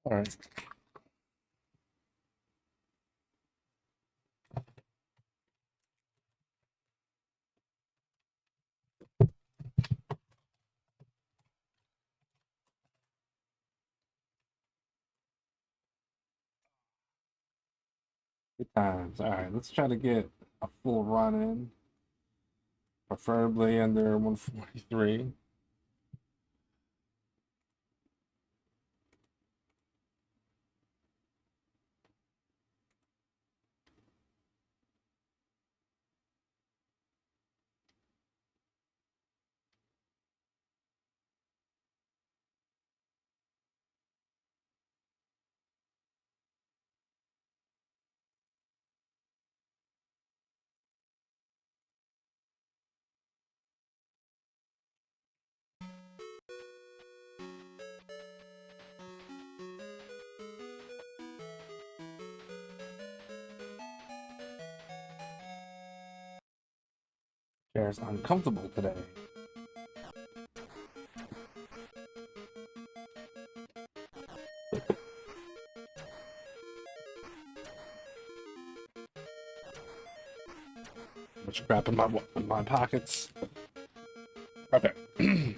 All right. Good times. All right, let's try to get a full run in, preferably under 143. Chair's uncomfortable today. Much crap in my pockets. Okay.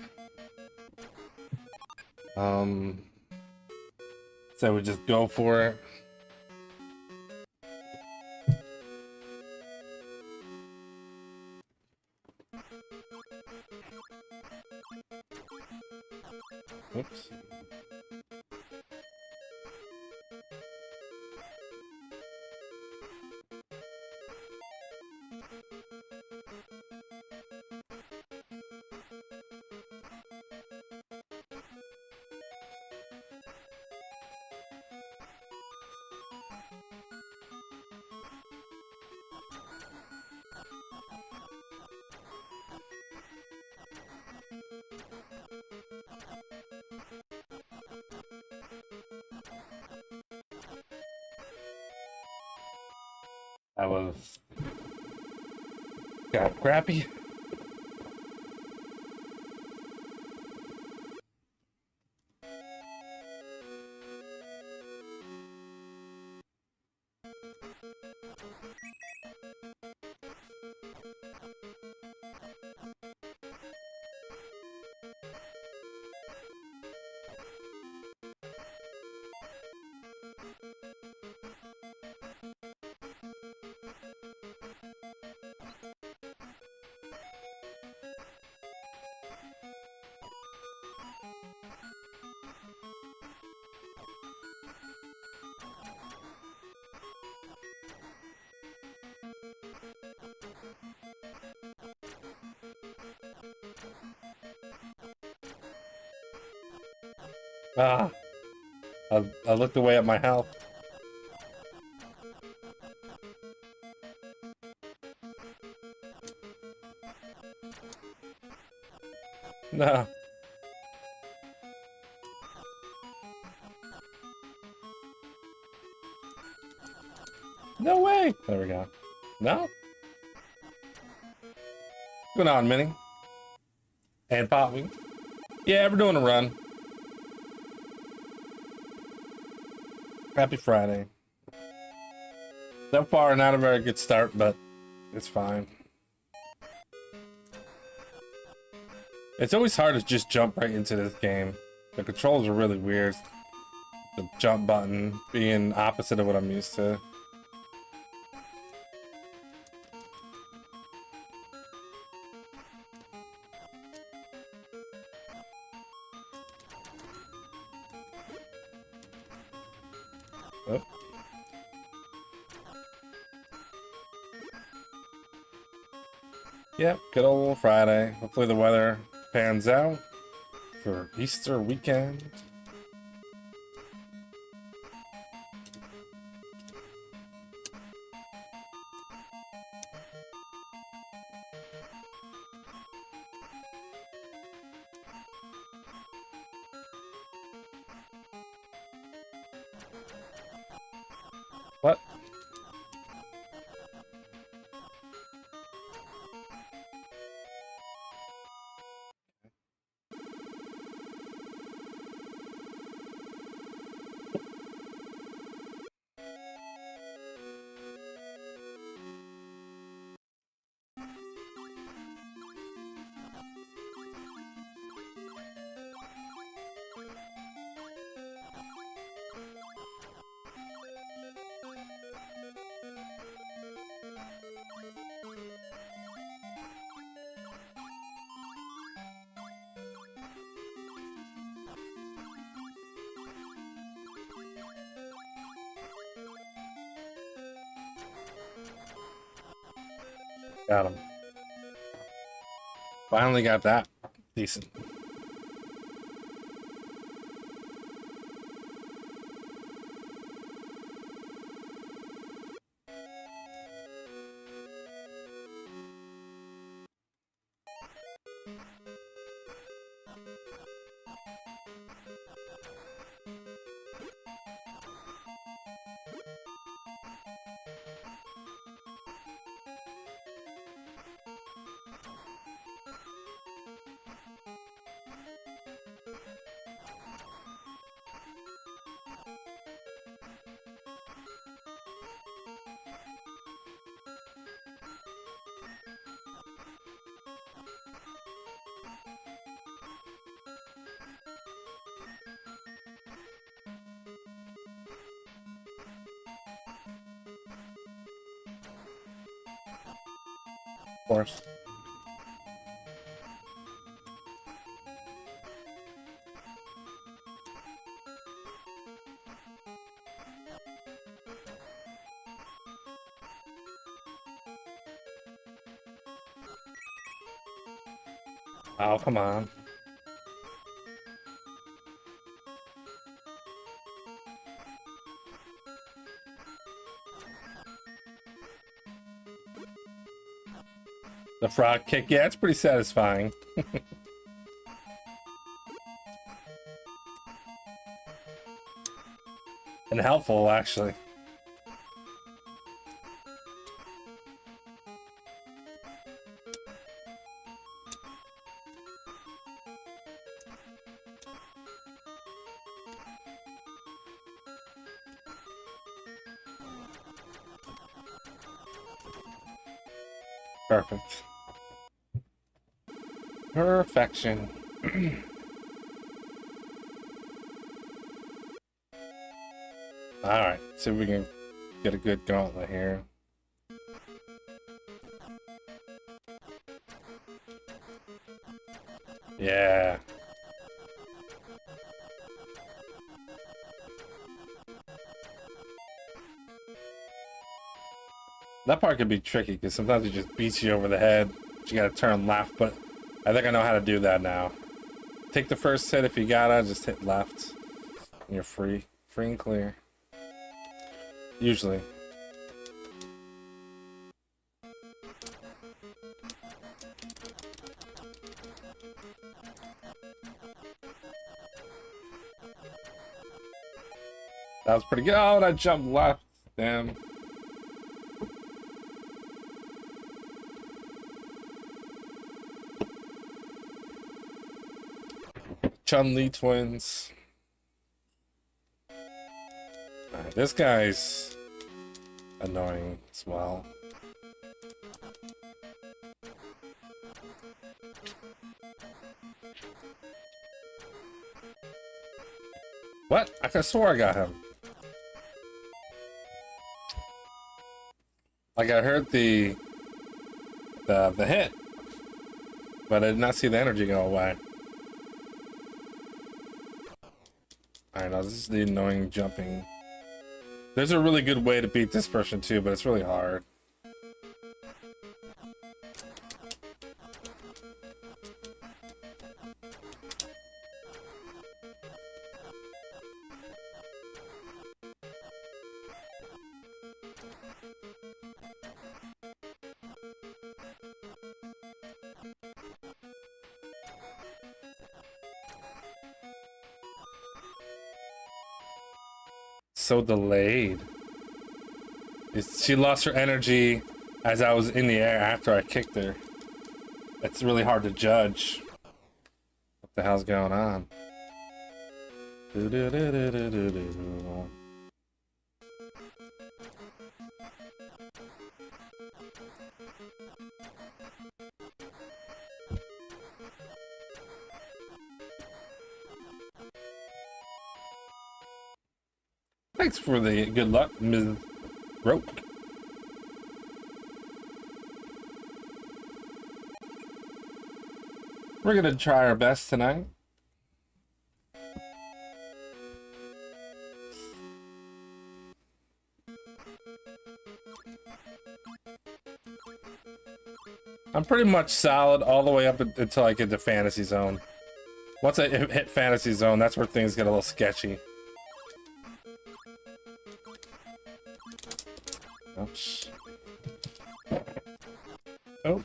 um. So we just go for it. Oops. That was kind of crappy. Ah, I looked away at my health. No. No way. There we go. No. What's going on, Minnie? And Potwing. Yeah, we're doing a run. Happy Friday. So far, not a very good start, but it's fine. It's always hard to just jump right into this game. The controls are really weird. The jump button being opposite of what I'm used to. Oh. Yep, good old Friday. Hopefully the weather pans out for Easter weekend. What? Got him. Finally got that. Decent. Of course. Oh, come on. The frog kick, yeah, it's pretty satisfying. And helpful, actually. Perfect. Perfection. Alright, see if we can get a good gauntlet here. Yeah. That part could be tricky because sometimes it just beats you over the head. You gotta turn left, but I think I know how to do that now. Take the first hit if you gotta, just hit left. And you're free. Free and clear. Usually. That was pretty good. Oh, that jumped left. Damn. Chun-Li twins. Alright, this guy's annoying as well. What? I could swore I got him. Like I heard the hit, but I did not see the energy go away. Alright, now this is the annoying jumping. There's a really good way to beat this person too, but it's really hard. So delayed. She lost her energy as I was in the air after I kicked her. It's really hard to judge what the hell's going on. Thanks for the good luck, Ms. Roke. We're gonna try our best tonight. I'm pretty much solid all the way up until I get to Fantasy Zone. Once I hit Fantasy Zone, that's where things get a little sketchy. Oops. Oh.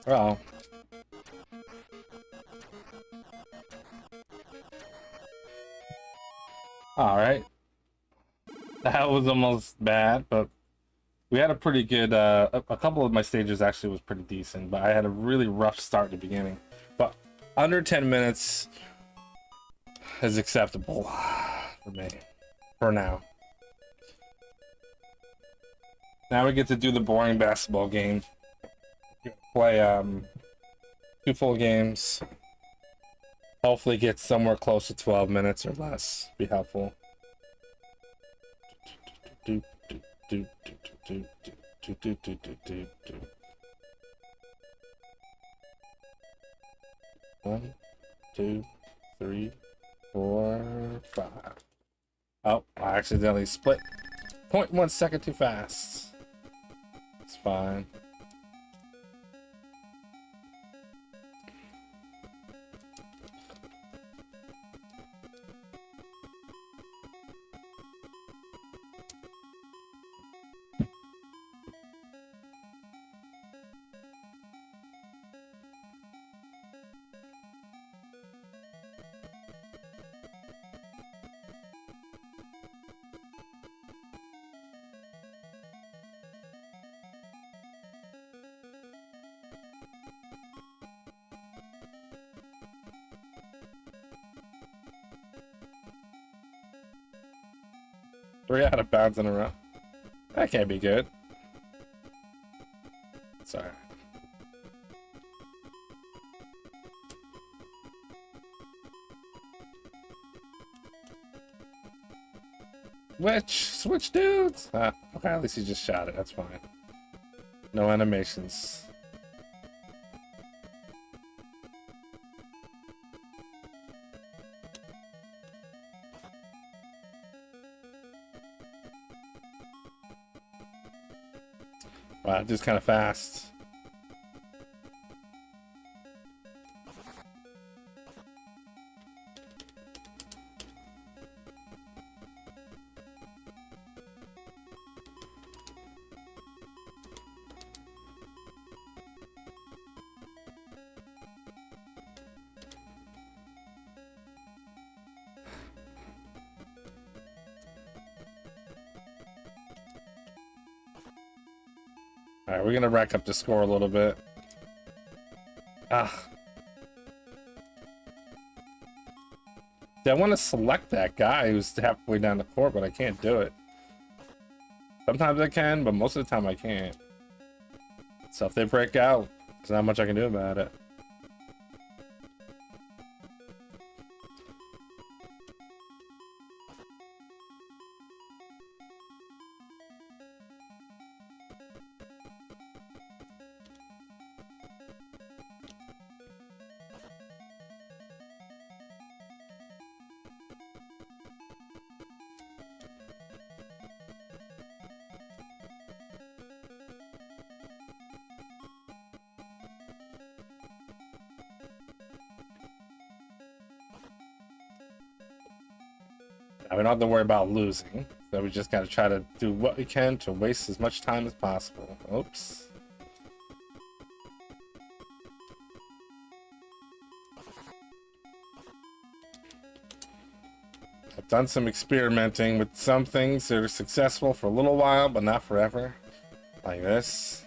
Uh-oh. All right. That was almost bad, but we had a pretty good, a couple of my stages actually was pretty decent, but I had a really rough start at the beginning. But under 10 minutes is acceptable for me, for now. Now we get to do the boring basketball game. Play 2 full games. Hopefully get somewhere close to 12 minutes or less. Be helpful. One, 2, 3, 4, 5. Oh, I accidentally split 0.1 second too fast. It's fine. Three out of bounds in a row. That can't be good. Sorry. Switch dudes. Okay, at least he just shot it. That's fine. No animations. Wow, just kind of fast. Alright, we're gonna rack up the score a little bit. Ah. See, I want to select that guy who's halfway down the court, but I can't do it. Sometimes I can, but most of the time I can't. So if they break out, there's not much I can do about it. We don't have to worry about losing, so we just gotta try to do what we can to waste as much time as possible. Oops. I've done some experimenting with some things that are successful for a little while, but not forever. Like this.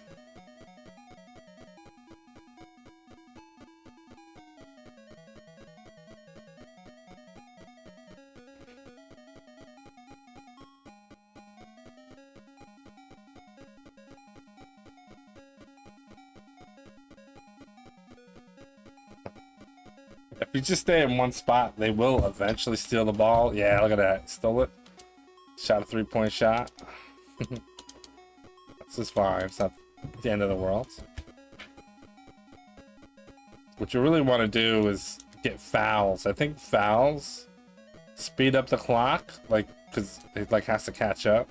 If you just stay in one spot, they will eventually steal the ball. Yeah, look at that. Stole it. Shot a 3-point shot. This is fine. It's not the end of the world. What you really want to do is get fouls. I think fouls speed up the clock, like, because it like has to catch up.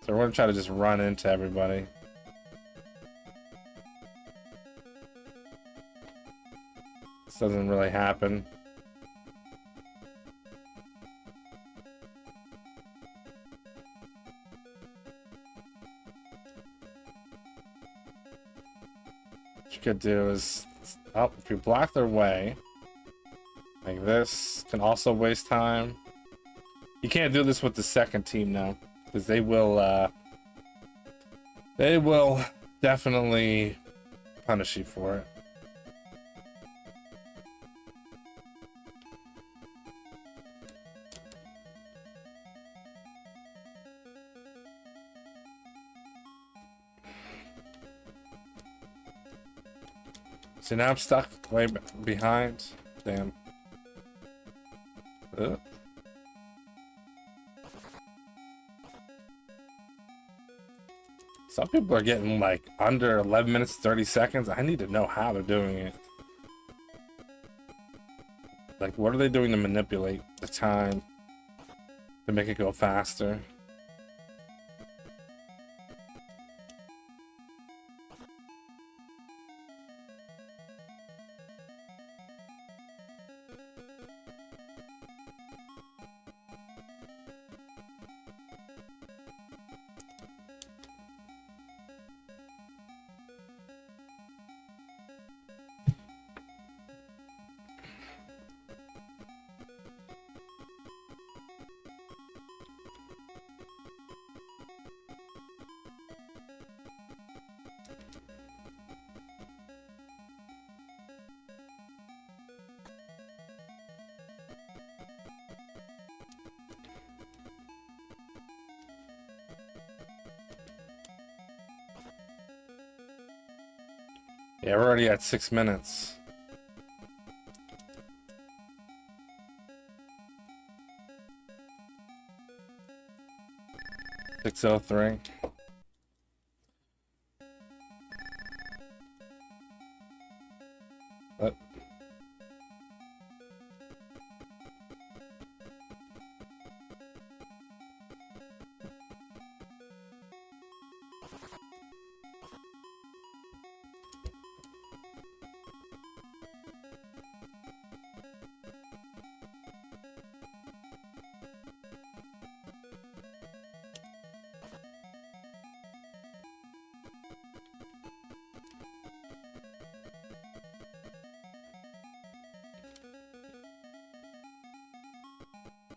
So we're gonna try to just run into everybody. This doesn't really happen. What you could do is, oh, if you block their way, like this, can also waste time. You can't do this with the second team now, because they will definitely punish you for it. See, now I'm stuck way behind. Damn. Ugh. Some people are getting like under 11 minutes, 30 seconds. I need to know how they're doing it. Like, what are they doing to manipulate the time to make it go faster? Yeah, we're already at 6 minutes. $6:03. What?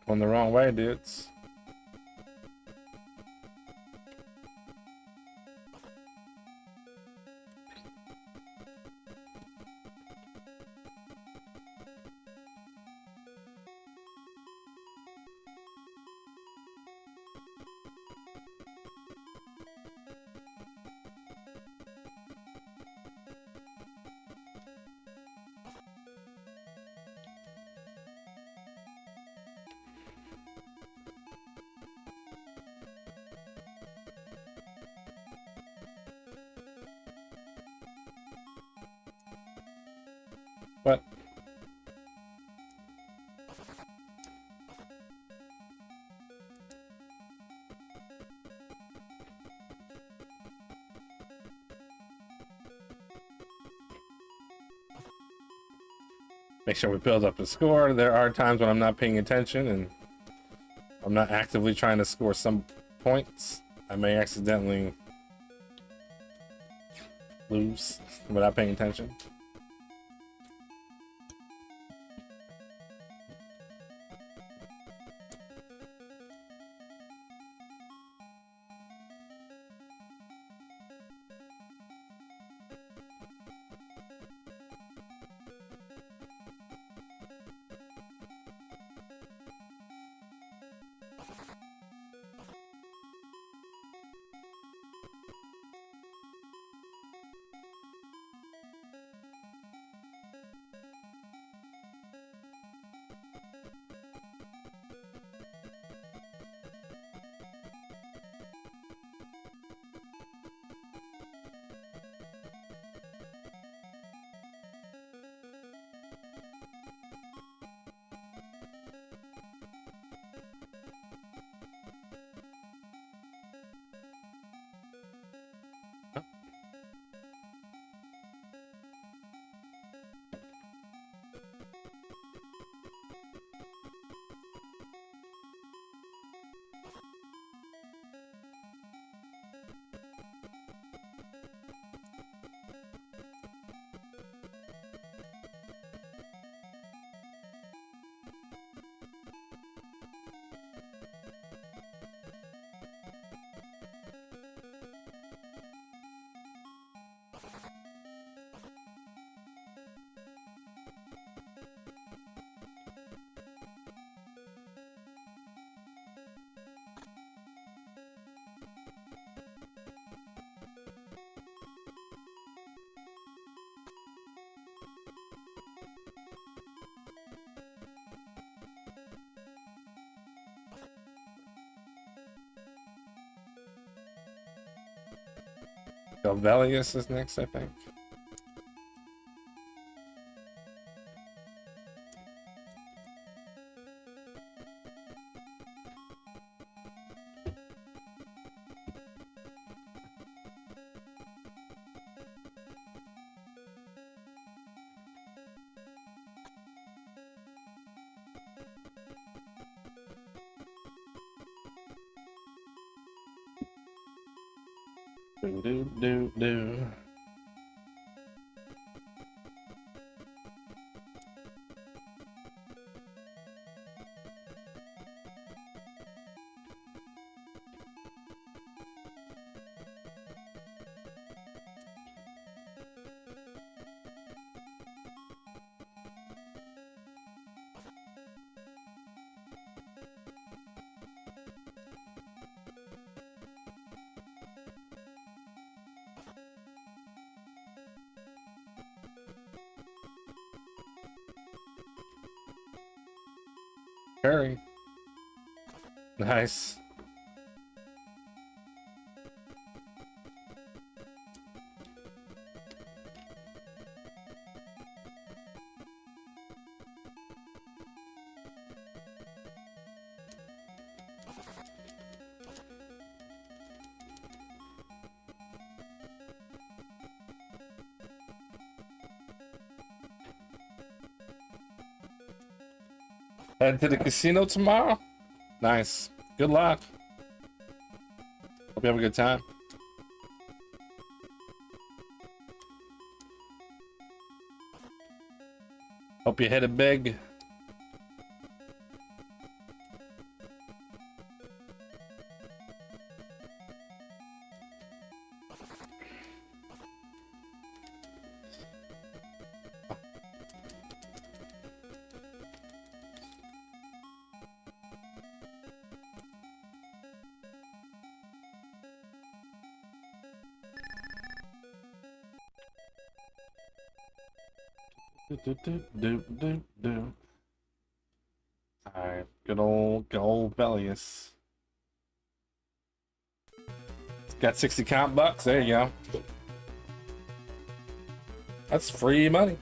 Going the wrong way, dudes. What? Make sure we build up the score. There are times when I'm not paying attention and I'm not actively trying to score some points. I may accidentally lose without paying attention. Galvelius is next, I think. Do. Very nice. Head to the casino tomorrow? Nice. Good luck. Hope you have a good time. Hope you hit it big. Alright, good old Bellius. Got 60 comp bucks, there you go. That's free money.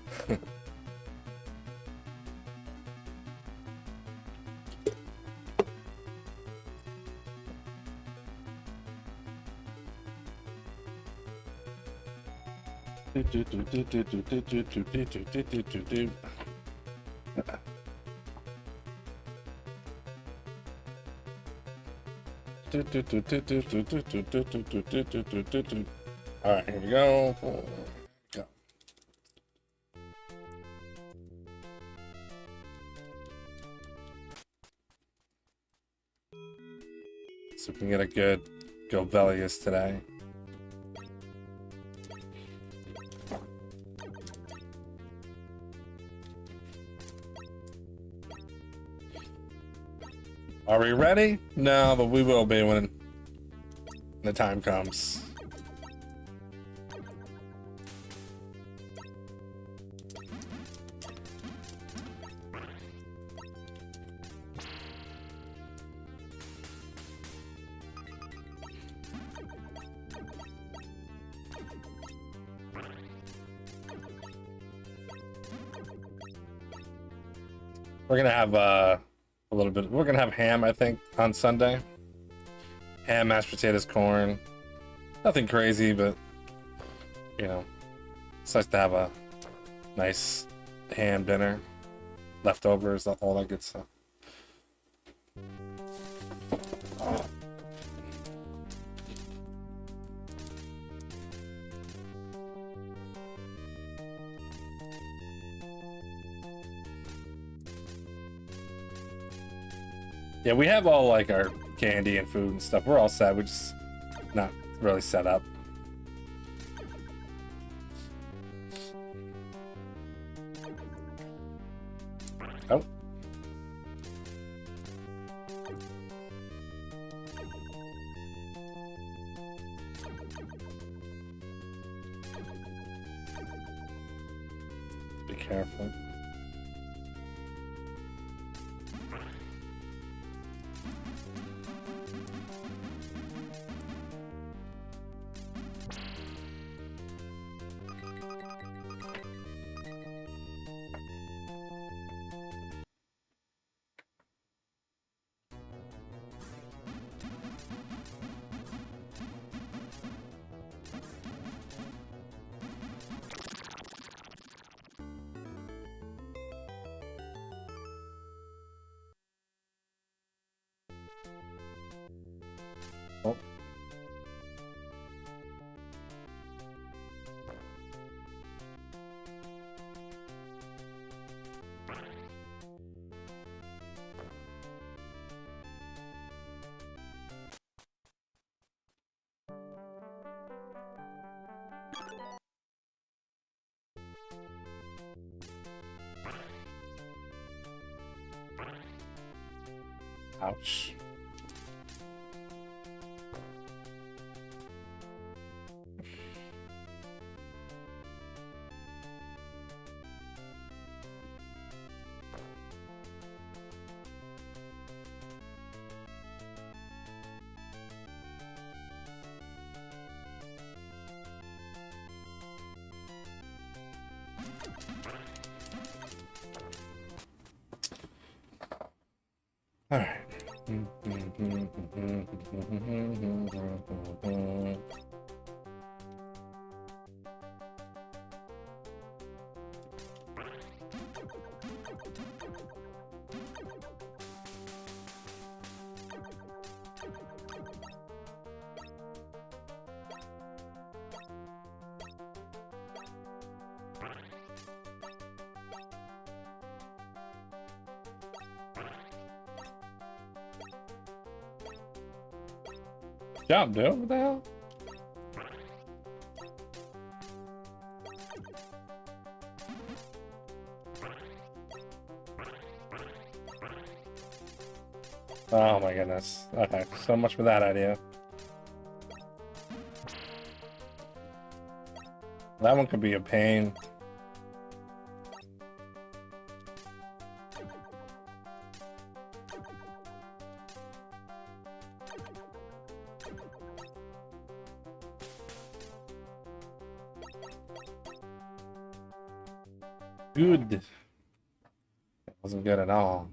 Alright, here we go. Go. So we can get a good Galvelius today. Are we ready? No, but we will be when the time comes. We're gonna have a little bit. We're gonna have ham, I think, on Sunday. Ham, mashed potatoes, corn. Nothing crazy, but you know, it's nice to have a nice ham dinner, leftovers, all that good stuff. Yeah, we have all like our candy and food and stuff. We're all set. We're just not really set up. Oh. Be careful. Ouch. All right. Job, dude. What the hell? Oh my goodness. Okay, so much for that idea. That one could be a pain. Good. That wasn't good at all.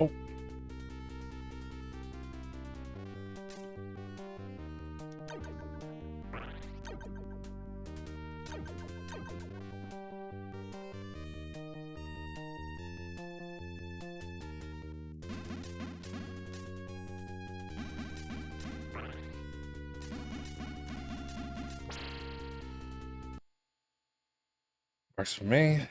Oh. Works for me.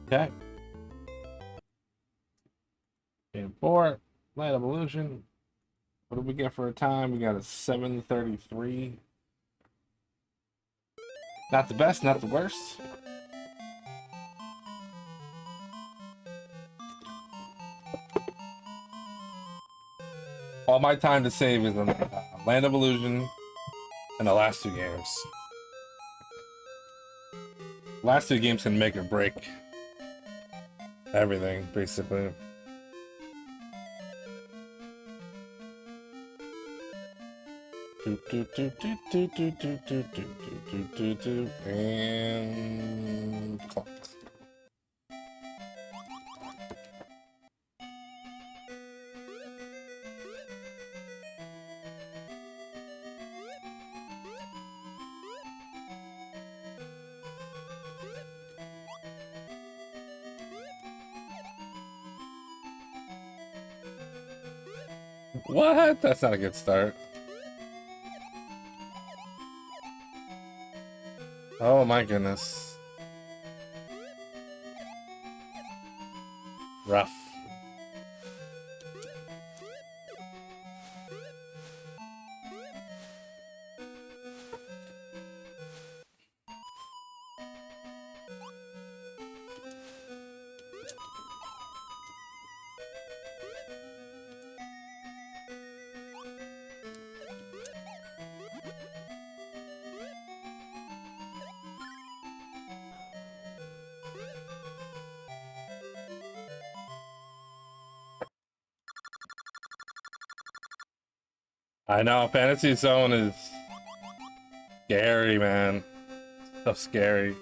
Okay. And 4, Light Evolution. What did we get for a time? We got a 7:33. Not the best, not the worst. All my time to save is on Land of Illusion and the last 2 games. Last 2 games can make or break everything, basically. And clock. What? That's not a good start. Oh my goodness. Rough. I know, Fantasy Zone is scary, man. So scary.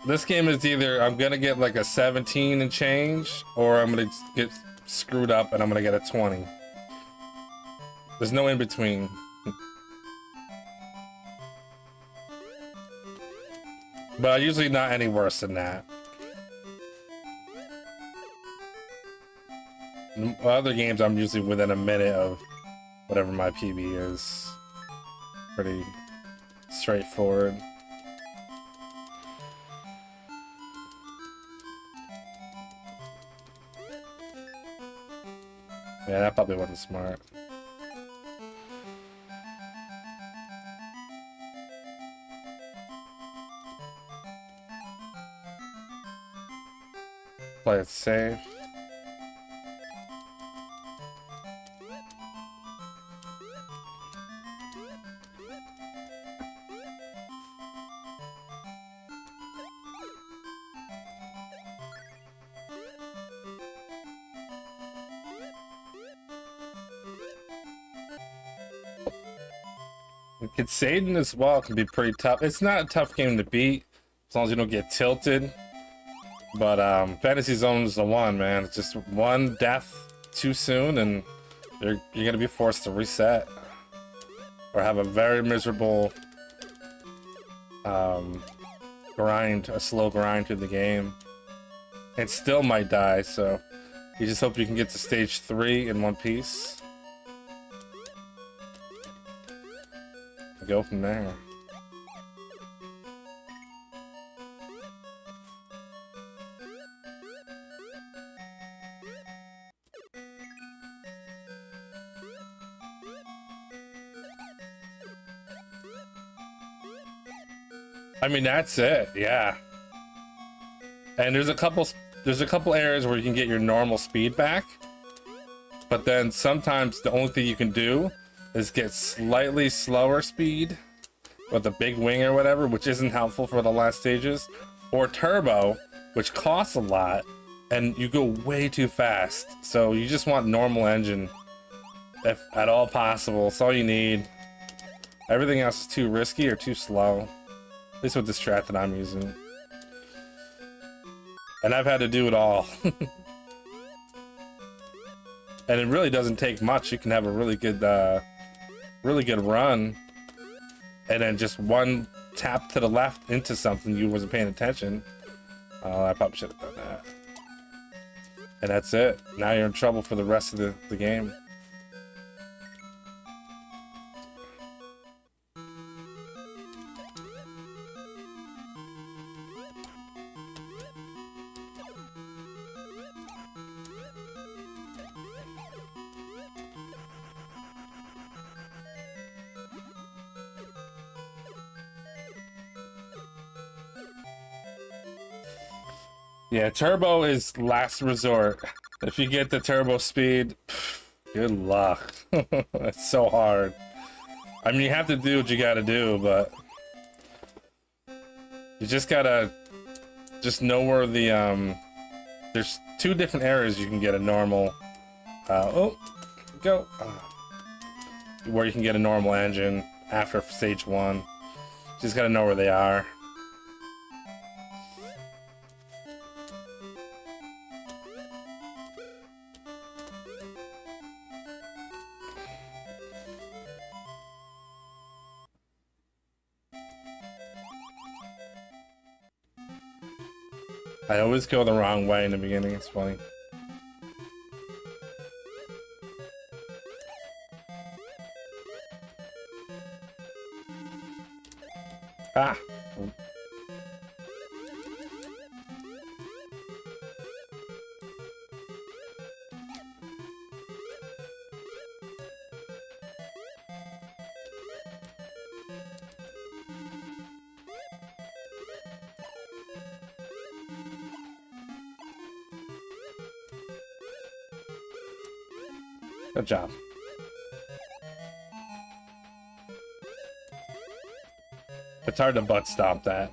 This game is either I'm gonna get like a 17 and change, or I'm gonna get screwed up and I'm gonna get a 20. There's no in between. But usually not any worse than that. Other games, I'm usually within a minute of whatever my PB is. Pretty straightforward. Yeah, that probably wasn't smart. Play it safe. Satan as well can be pretty tough. It's not a tough game to beat as long as you don't get tilted. But Fantasy Zone is the one, man. It's just one death too soon and you're gonna be forced to reset. Or have a very miserable grind, a slow grind through the game. And still might die, so you just hope you can get to stage 3 in one piece. Go from there. I mean, that's it, yeah. And there's a couple areas where you can get your normal speed back, but then sometimes the only thing you can do is get slightly slower speed with a big wing or whatever, which isn't helpful for the last stages, or turbo, which costs a lot and you go way too fast. So you just want normal engine if at all possible. It's all you need. Everything else is too risky or too slow, at least with this strat that I'm using, and I've had to do it all. And it really doesn't take much. You can have a really good run, and then just one tap to the left into something you wasn't paying attention. Oh, I probably should have done that. And that's it. Now you're in trouble for the rest of the game. Yeah, turbo is last resort. If you get the turbo speed, good luck. It's so hard. I mean, you have to do what you gotta do, but you just gotta know where the there's two different areas you can get a normal where you can get a normal engine after stage 1. You just gotta know where they are. I always go the wrong way in the beginning, it's funny. Ah! Good job. It's hard to butt stop that.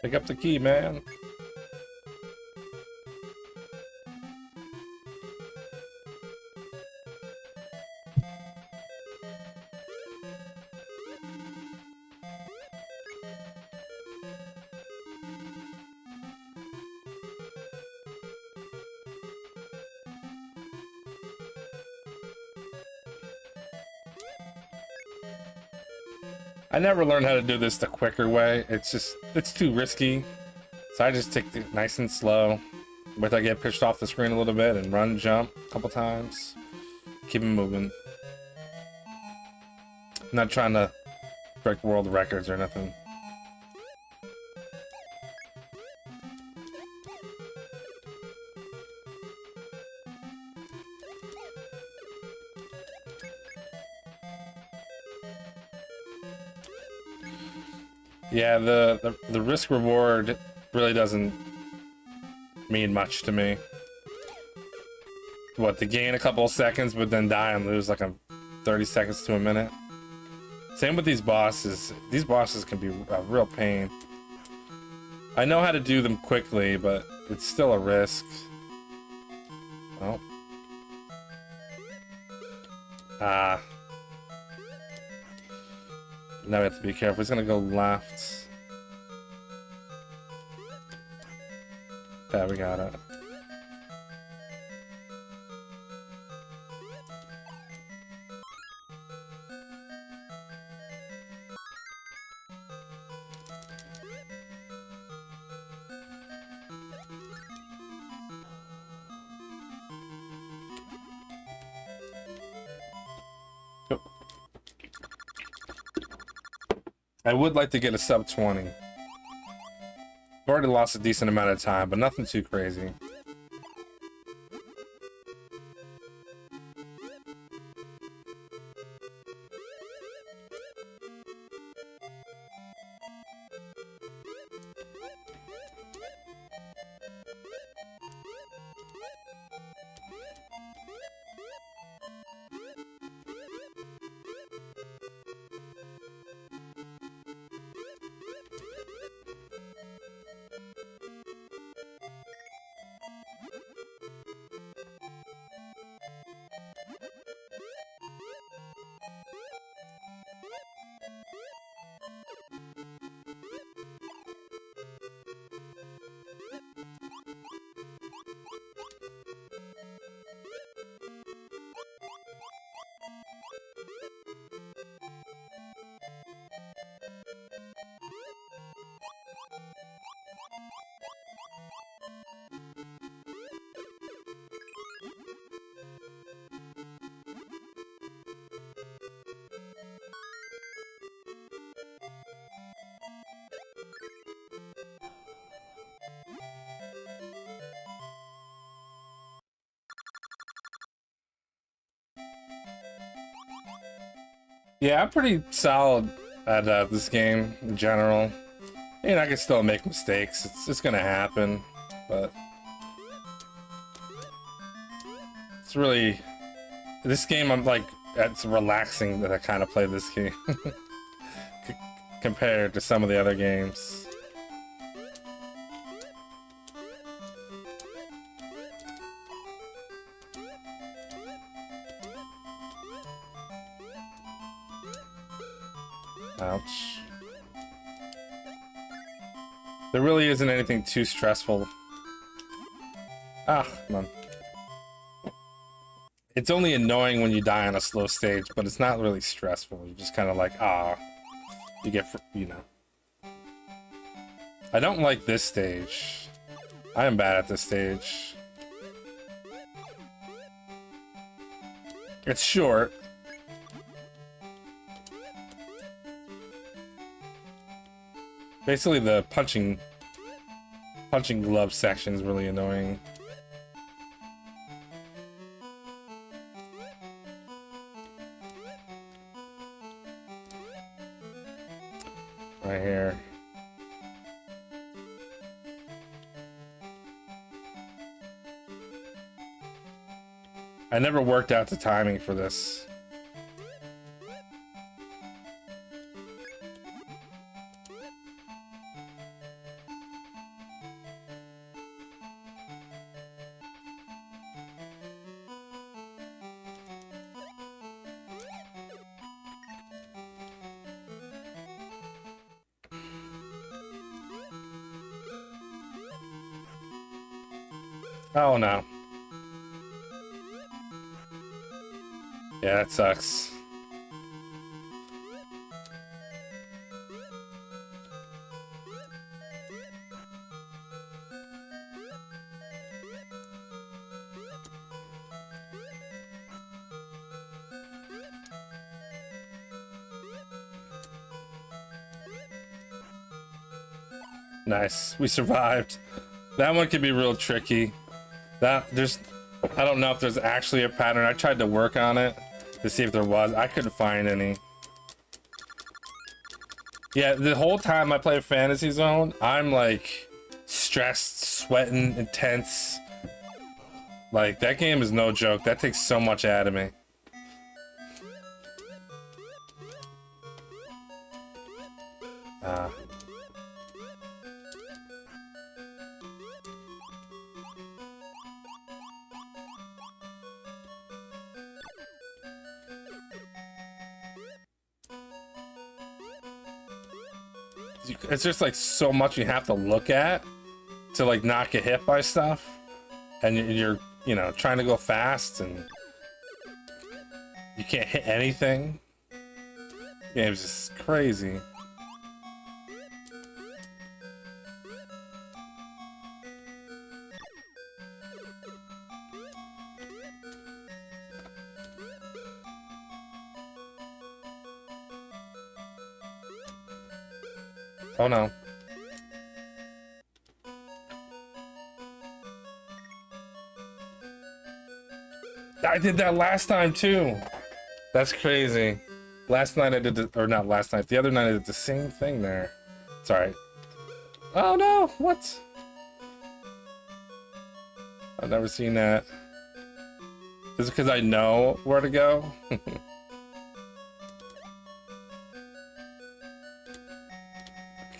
Pick up the key, man. I never learned how to do this the quicker way. It's too risky. So I just take it nice and slow. Wait till I get pitched off the screen a little bit and run, jump a couple times. Keep it moving. I'm not trying to break world records or nothing. Yeah, the risk reward really doesn't mean much to me. What, to gain a couple of seconds but then die and lose like 30 seconds to a minute? Same with these bosses. These bosses can be a real pain. I know how to do them quickly, but it's still a risk. Oh. Ah. Now we have to be careful. He's gonna go left. Yeah, we got it. I would like to get a sub 20. I've already lost a decent amount of time, but nothing too crazy. Yeah, I'm pretty solid at this game in general. You know, I can still make mistakes. It's gonna happen, but it's really this game. I'm like, it's relaxing that I kind of play this game compared to some of the other games. Ouch. There really isn't anything too stressful. Ah, come on. It's only annoying when you die on a slow stage, but it's not really stressful. You're just kind of like, ah, you get, you know. I don't like this stage. I am bad at this stage. It's short. Basically, the punching glove section is really annoying. Right here. I never worked out the timing for this. Oh no. Yeah, that sucks. Nice. We survived. That one could be real tricky. I don't know if there's actually a pattern. I tried to work on it to see if there was. I couldn't find any. Yeah, the whole time I play Fantasy Zone, I'm like stressed, sweating, intense. Like, that game is no joke. That takes so much out of me. It's just like so much you have to look at to like not get hit by stuff, and you're, you know, trying to go fast and you can't hit anything. The game's just crazy. Oh no. I did that last time too. That's crazy. Last night I did the, or not last night, the other night I did the same thing there. It's alright. Oh no, what? I've never seen that. Is it because I know where to go? I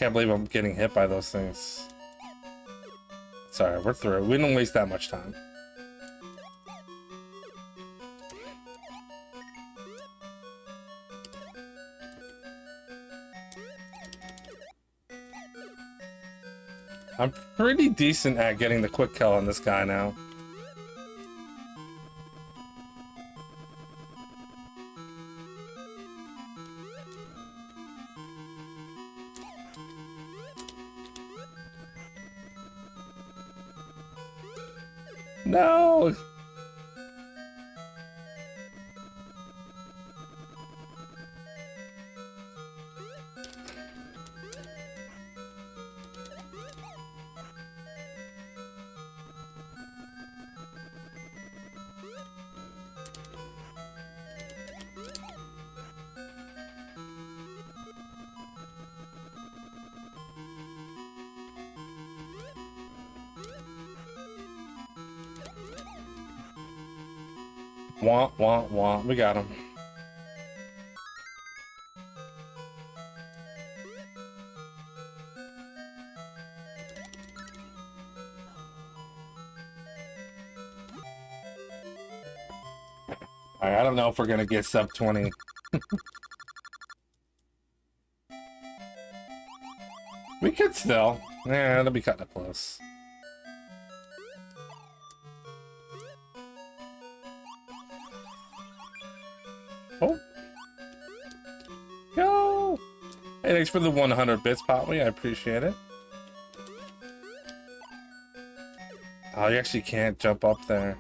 can't believe I'm getting hit by those things. Sorry, we're through. We didn't waste that much time. I'm pretty decent at getting the quick kill on this guy now. No! Womp, womp, womp. We got him. Alright, I don't know if we're gonna get sub 20. We could still. Yeah, it'll be cutting it close. Oh. Go! Hey, thanks for the 100 bits, Potwee. I appreciate it. Oh, you actually can't jump up there.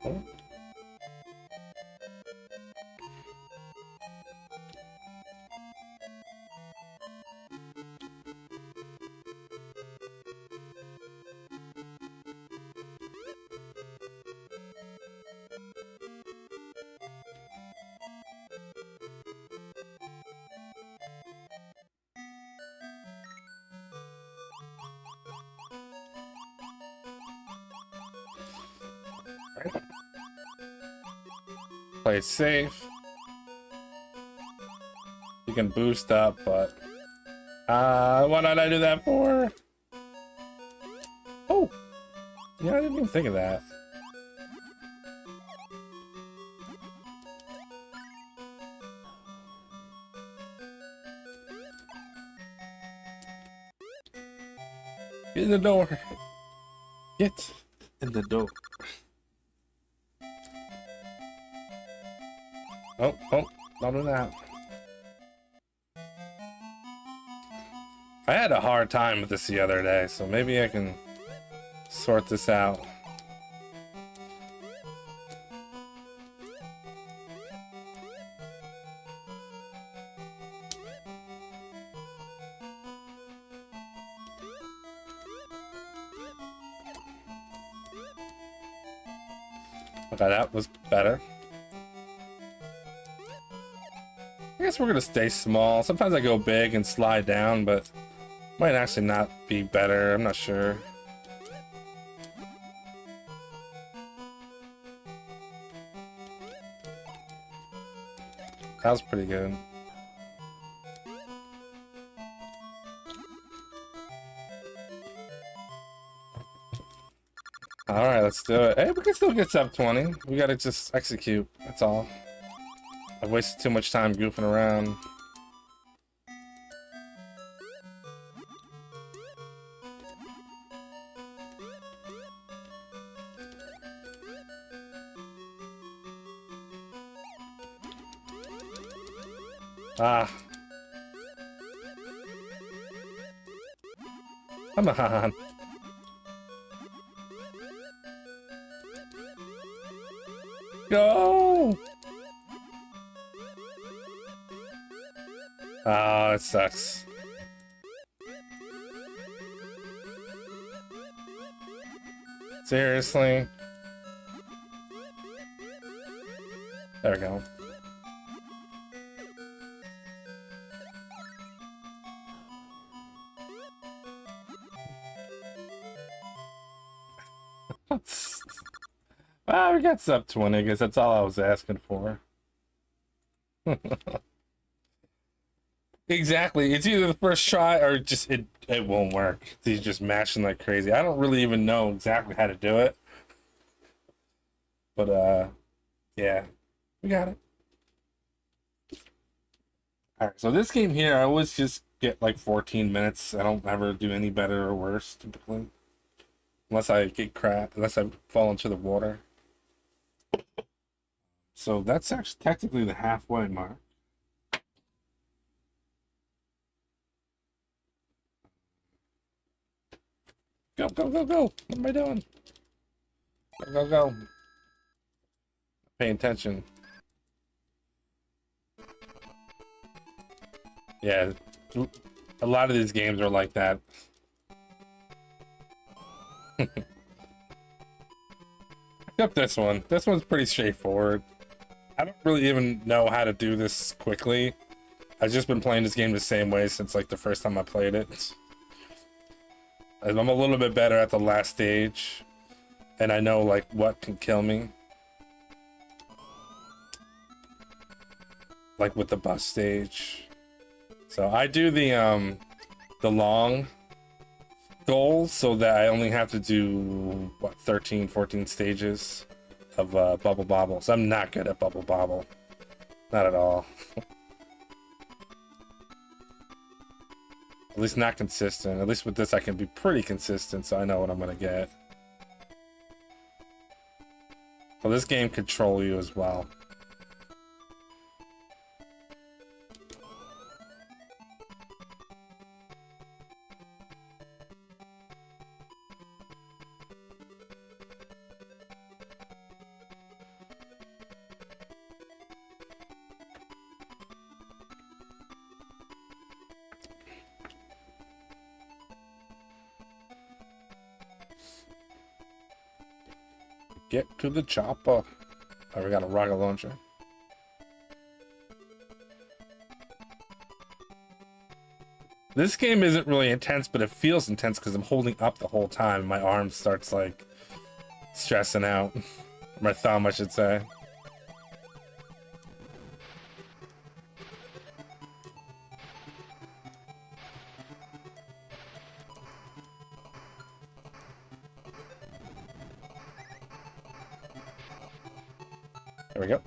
Oh. Play it safe. You can boost up, but what did I do that for? Oh, yeah, I didn't even think of that. Get in the door. Get in the door. Oh, don't do that. I had a hard time with this the other day, so maybe I can sort this out. Okay, that was better. I guess we're gonna stay small. Sometimes I go big and slide down, but might actually not be better. I'm not sure. That was pretty good. Alright, let's do it. Hey, we can still get sub 20. We gotta just execute. That's all. I've wasted too much time goofing around. Ah. Come on. Go! Oh, it sucks. Seriously? There we go. Ah, we got sub 20, I guess that's all I was asking for. Exactly. It's either the first try or just it won't work. He's just mashing like crazy. I don't really even know exactly how to do it. But yeah. We got it. Alright, so this game here, I always just get like 14 minutes. I don't ever do any better or worse, typically. Unless I get crap, unless I fall into the water. So that's actually technically the halfway mark. Go, go, go, go! What am I doing? Go, go, go. Pay attention. Yeah, a lot of these games are like that. Except this one. This one's pretty straightforward. I don't really even know how to do this quickly. I've just been playing this game the same way since like the first time I played it. I'm a little bit better at the last stage, and I know like what can kill me. Like with the bus stage. So I do the long goals so that I only have to do what 13, 14 stages of Bubble Bobble. So I'm not good at Bubble Bobble. Not at all. At least not consistent. At least with this I can be pretty consistent, so I know what I'm gonna get. Well, this game control you as well. Get to the chopper. Oh, we got a rocket launcher. This game isn't really intense, but it feels intense because I'm holding up the whole time. My arm starts like stressing out. My thumb, I should say. There we go.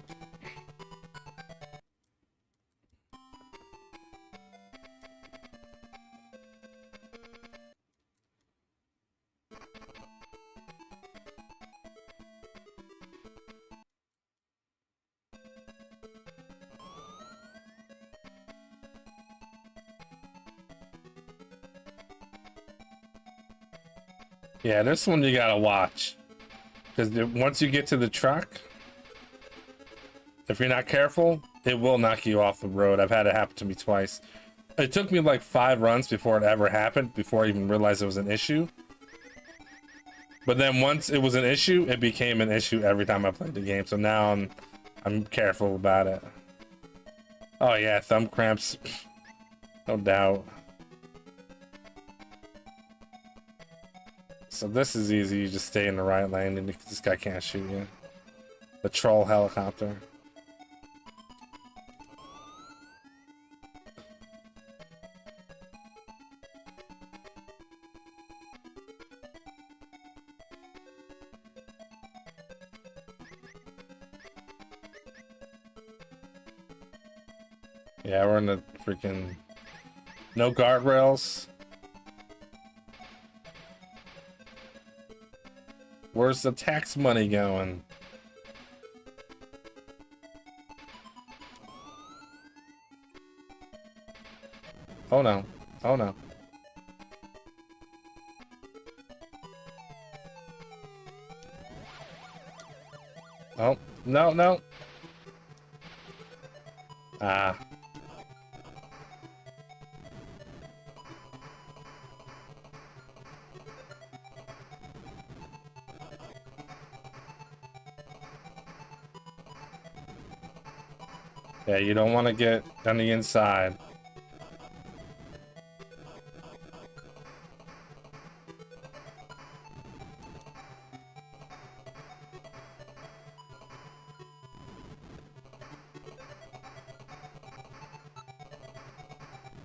Yeah, this one you gotta watch. Because once you get to the truck, if you're not careful, it will knock you off the road. I've had it happen to me twice. It took me like 5 runs before it ever happened, before I even realized it was an issue. But then once it was an issue, it became an issue every time I played the game. So now I'm careful about it. Oh yeah, thumb cramps. No doubt. So this is easy, you just stay in the right lane and this guy can't shoot you. The troll helicopter. Yeah, we're in the freaking... No guardrails. Where's the tax money going? Oh no. Oh no. Oh, no, no. Ah. Yeah, you don't want to get on the inside.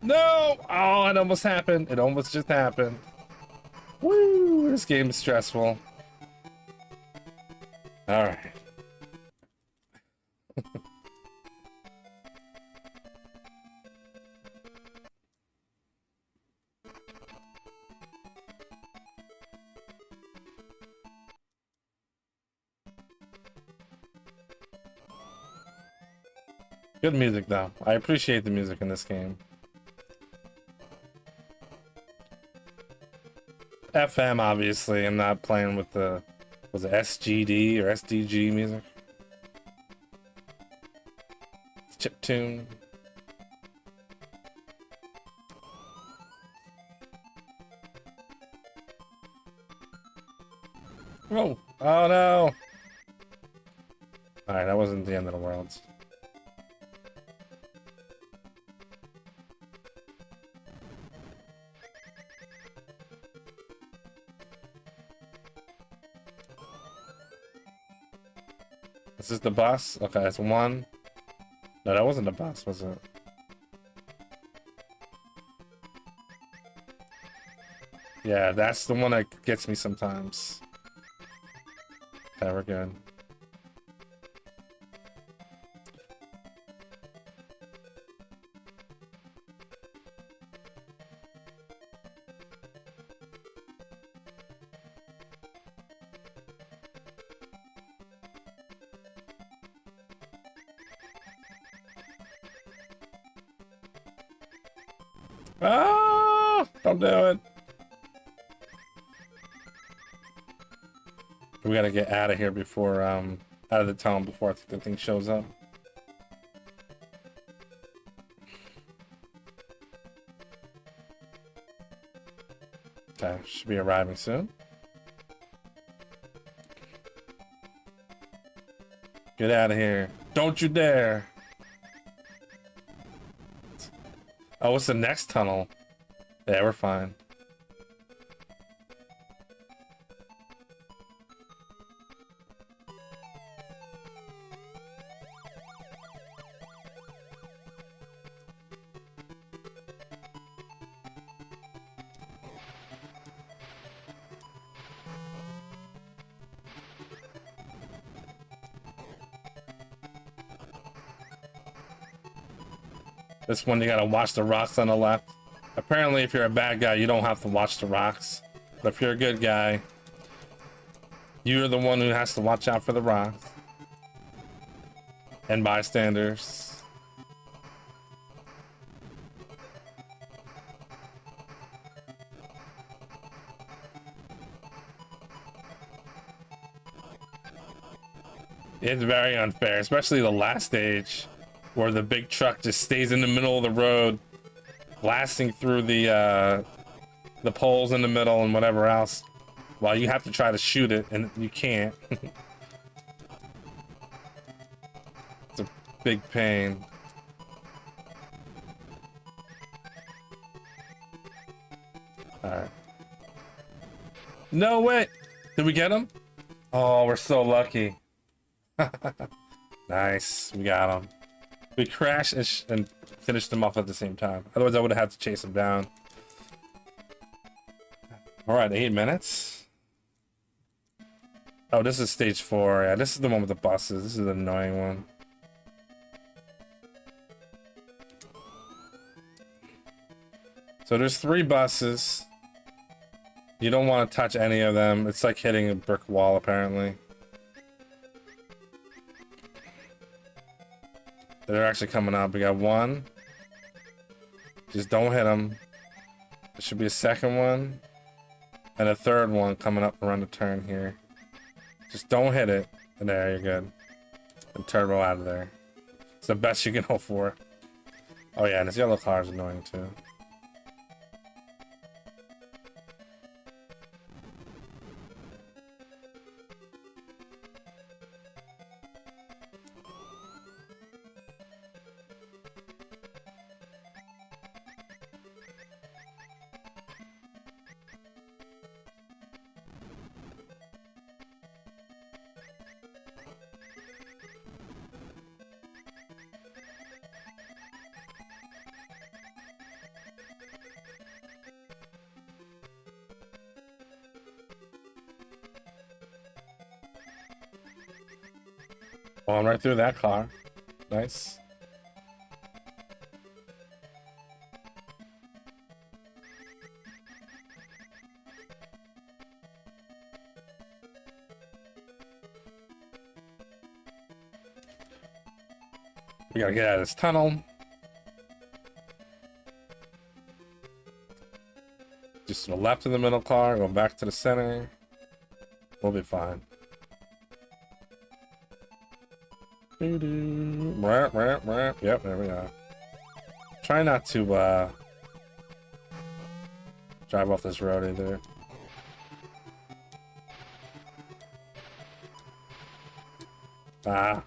No! Oh, it almost happened. It almost just happened. Woo! This game is stressful. Alright. Good music though. I appreciate the music in this game. FM obviously. I'm not playing with the, was it SGD or SDG music? Chiptune. Oh, oh no. Alright, that wasn't the end of the world. Is this the bus? Okay, that's one. No, that wasn't the bus, was it? Yeah, that's the one that gets me sometimes. Okay, we're good. Ah! Don't do it. We gotta get out of here before, out of the tunnel before the thing shows up. Okay, should be arriving soon. Get out of here. Don't you dare. Oh, what's the next tunnel? Yeah, we're fine. This one you gotta watch the rocks on the left. Apparently if you're a bad guy you don't have to watch the rocks. But if you're a good guy, you're the one who has to watch out for the rocks. And bystanders. It's very unfair, especially the last stage, where the big truck just stays in the middle of the road, blasting through the poles in the middle and whatever else, while you have to try to shoot it and you can't. It's a big pain. Alright. No way! Did we get him? Oh, we're so lucky. Nice, we got him. We crashed and finished him off at the same time. Otherwise, I would have had to chase him down. All right, 8 minutes. Oh, this is stage 4. Yeah, this is the one with the buses. This is an annoying one. So there's 3 buses. You don't want to touch any of them. It's like hitting a brick wall, apparently. They're actually coming up. We got 1. Just don't hit them. There should be a second one. And a third one coming up around the turn here. Just don't hit it. And there, you're good. And turbo out of there. It's the best you can hope for. Oh yeah, and this yellow car is annoying too. Going right through that car. Nice. We gotta get out of this tunnel. Just to the left of the middle car, go back to the center. We'll be fine. Yep, there we are. Try not to drive off this road either. Ah.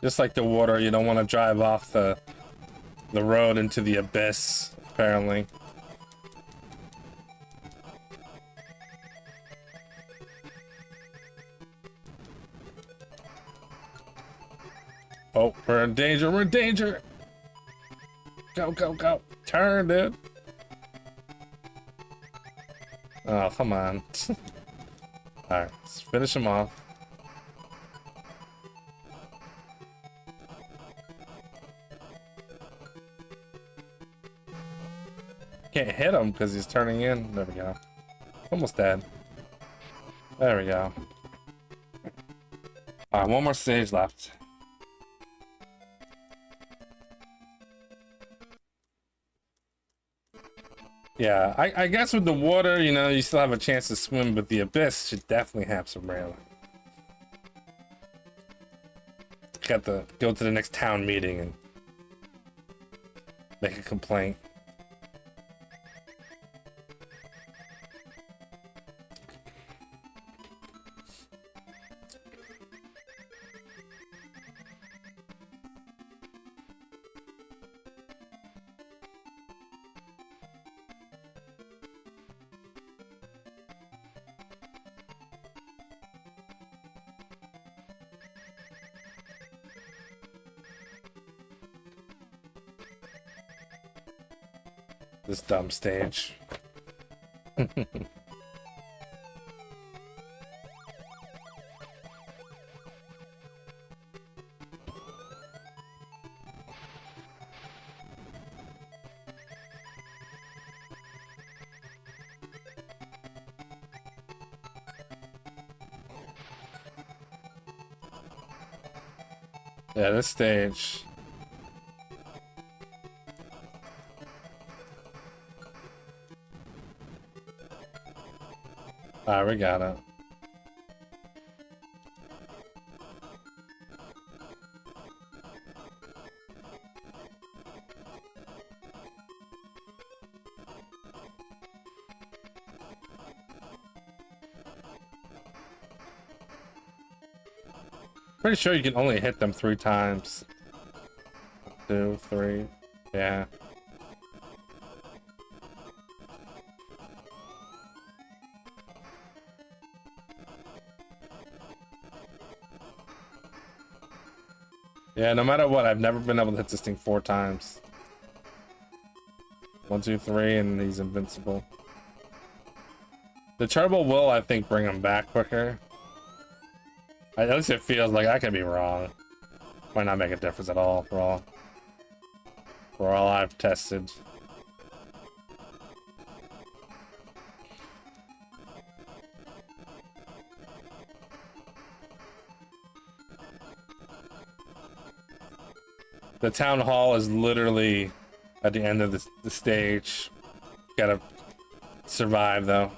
Just like the water, you don't want to drive off the road into the abyss, apparently. Oh, we're in danger, we're in danger! Go, go, go! Turn, dude! Oh, come on. Alright, let's finish him off. Can't hit him because he's turning in. There we go. Almost dead. There we go. Alright, one more stage left. Yeah, I guess with the water, you know, you still have a chance to swim, but the abyss should definitely have some railing. Got to go to the next town meeting and make a complaint. This dumb stage. Yeah, this stage. Alright, we got it. Pretty sure you can only hit them 3 times. 2, 3, yeah. Yeah, no matter what, I've never been able to hit this thing 4 times. 1, 2, 3, and he's invincible. The turbo will, I think, bring him back quicker. At least it feels like. I could be wrong. Might not make a difference at all for all I've tested. The town hall is literally at the end of the stage. Gotta survive though.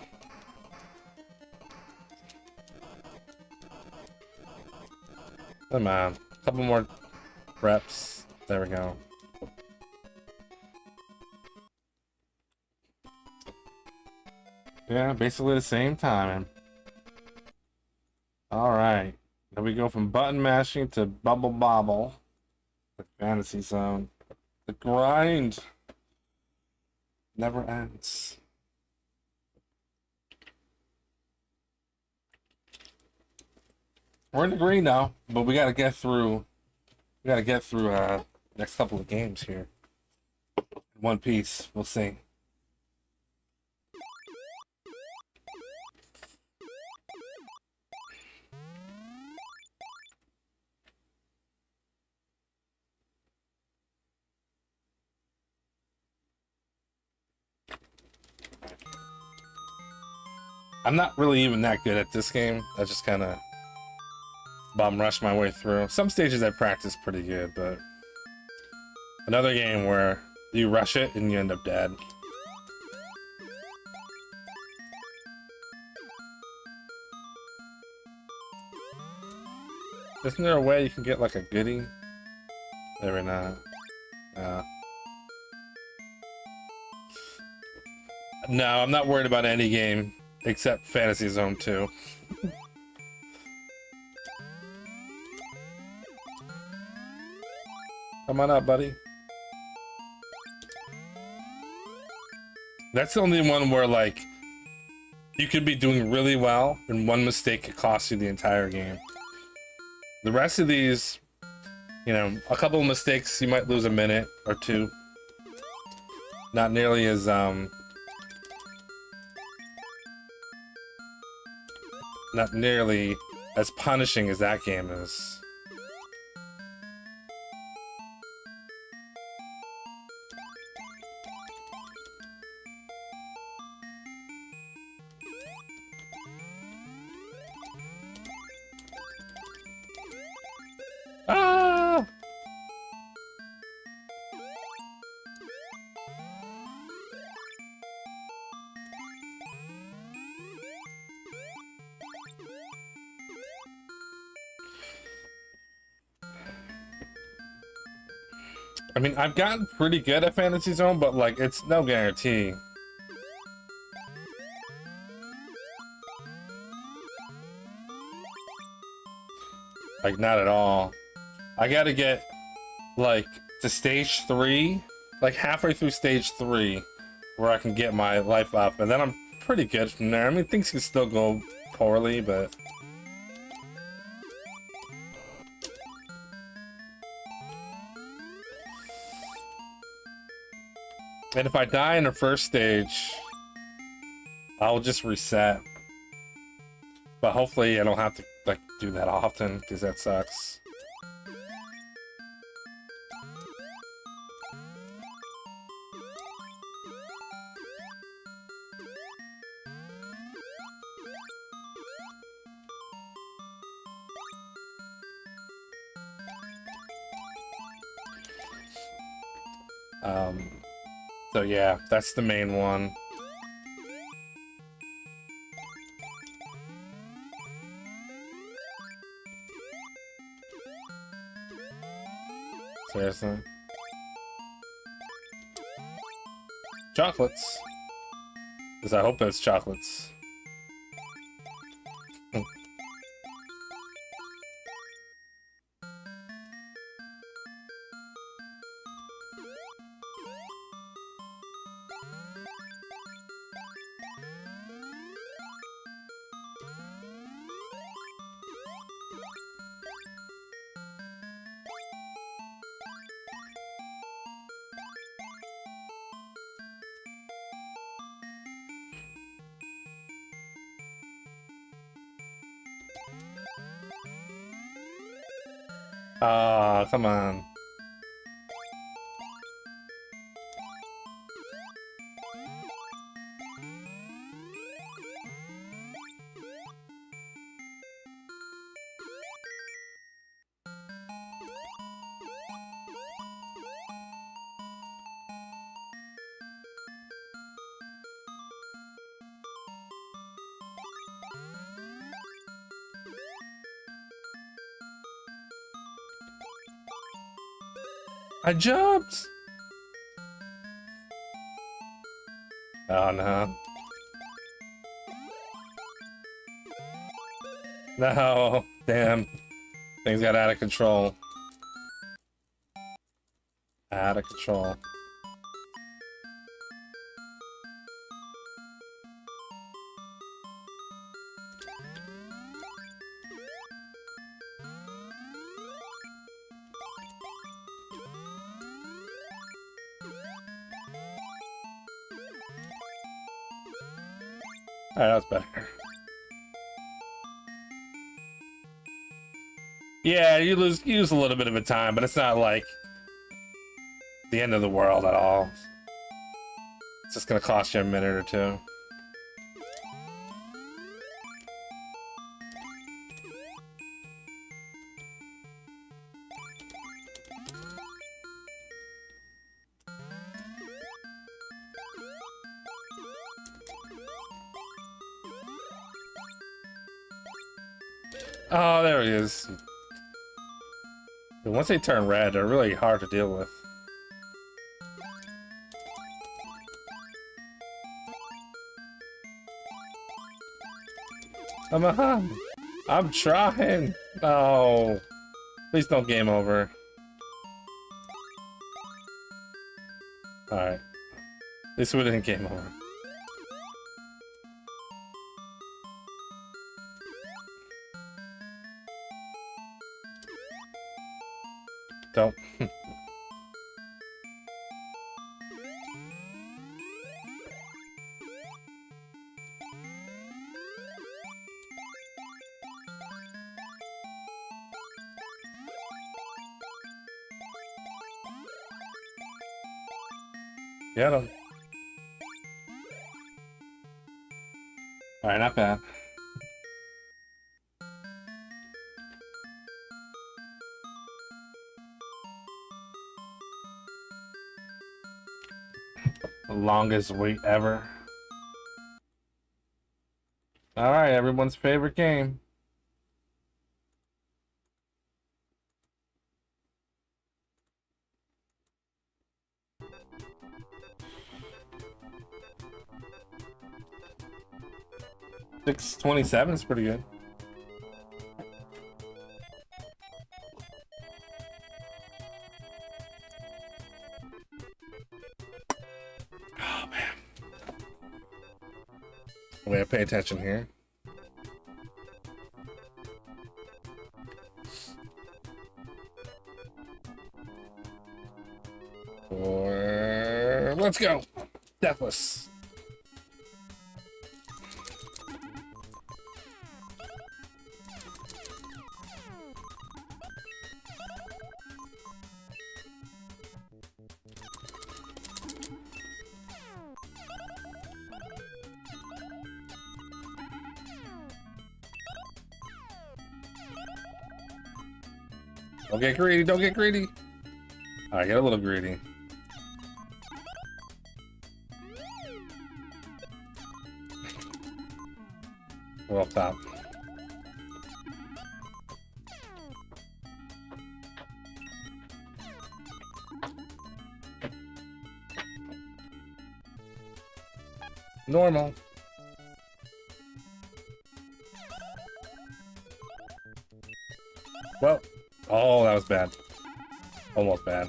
Come on, a couple more reps. There we go. Yeah, basically the same time. All right, then we go from button mashing to bubble bobble. The fantasy zone. The grind never ends. We're in the green now, but we gotta get through. We gotta get through next couple of games here. In one piece, we'll see. I'm not really even that good at this game. I just kind of bum rush my way through. Some stages I practice pretty good, but another game where you rush it and you end up dead. Isn't there a way you can get like a goodie? Maybe not. No, I'm not worried about any game except Fantasy Zone 2. Come on up, buddy. That's the only one where, like, you could be doing really well and one mistake could cost you the entire game. The rest of these, you know, a couple of mistakes, you might lose a minute or two. Not nearly as, not nearly as punishing as that game is. Ah! I mean, I've gotten pretty good at Fantasy Zone, but like, it's no guarantee. Like, not at all. I gotta get, like, to stage 3, like halfway through stage 3, where I can get my life up, and then I'm pretty good from there. I mean, things can still go poorly, but... And if I die in the first stage, I'll just reset. But hopefully I don't have to, like, do that often, because that sucks. So yeah, that's the main one. Seriously? Chocolates. Because I hope it's chocolates. Ah, come on. I jumped! Oh no. No, damn. Things got out of control. Out of control. Alright, that's better. Yeah, you lose a little bit of a time, but it's not like the end of the world at all. It's just gonna cost you a minute or two. Oh, there he is. Once they turn red, they're really hard to deal with. I'm trying. No. Please don't game over. Alright. At least we didn't game over. Don't. Get him. Alright, not bad. The longest wait ever. Alright, everyone's favorite game. $6.27 is pretty good. Oh man. We gotta pay attention here. Let's go. Deathless. Don't get greedy, don't get greedy. Alright, get a little greedy. We're up top. Normal. Well, oh, that was bad. Almost bad.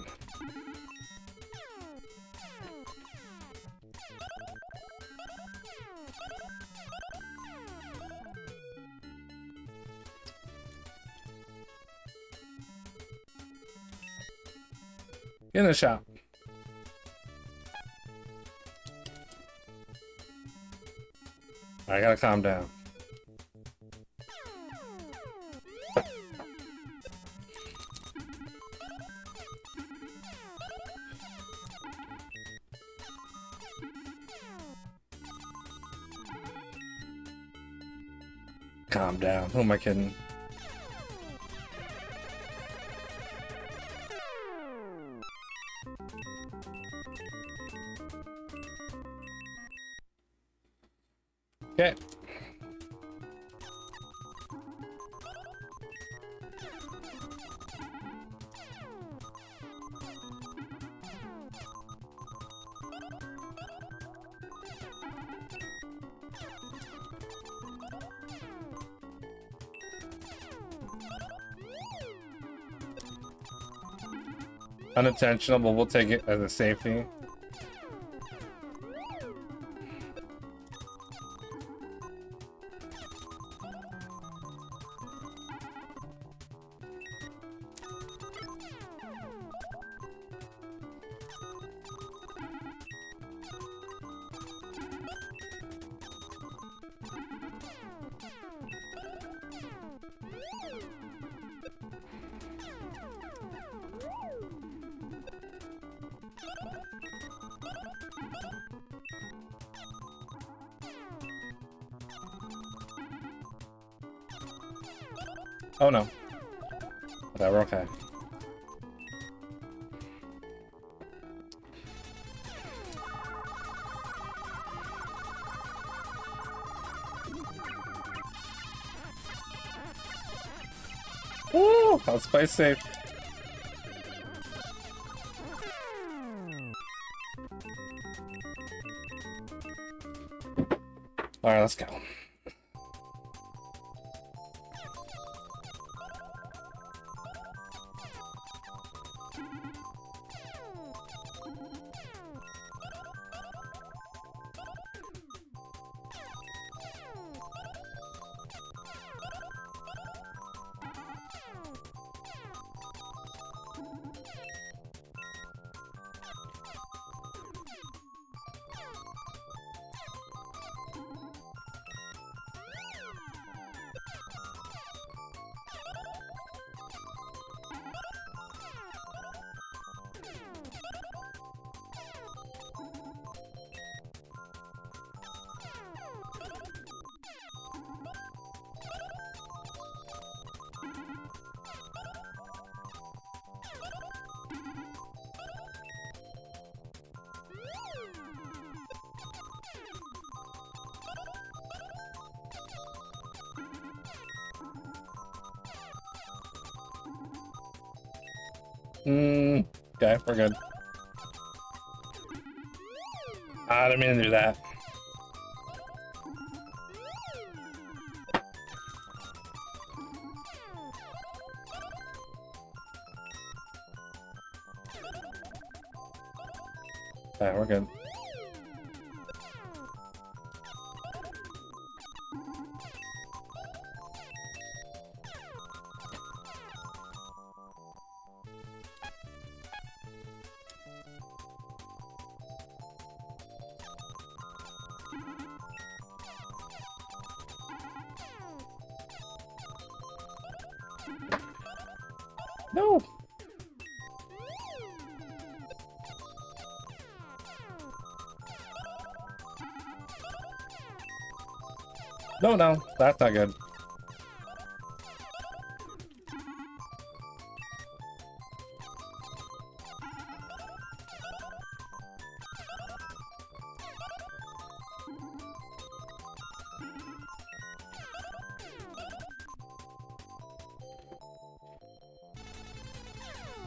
Get in the shop. I gotta calm down. Calm down. Who am I kidding? Okay. Unintentional, but we'll take it as a safety. Oh no. Whatever, okay. Let's play safe. Alright, let's go. Okay, we're good. I didn't mean to do that. Okay, we're good. No. No, that's not good.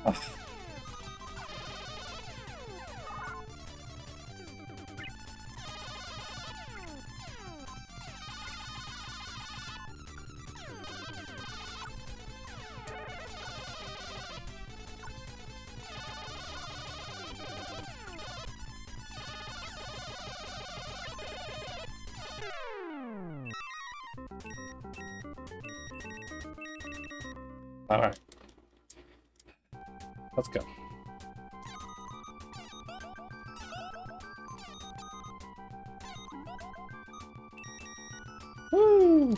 Ugh. All right, let's go. Woo!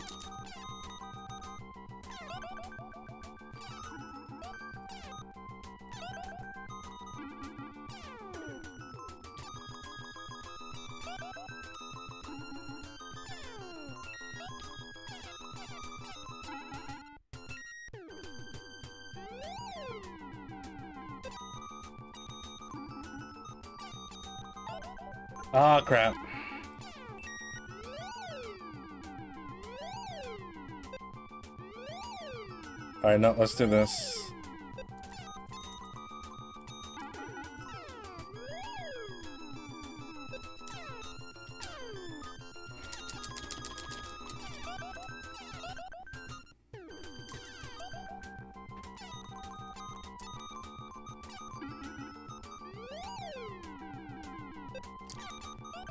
Oh crap. Alright, no, let's do this.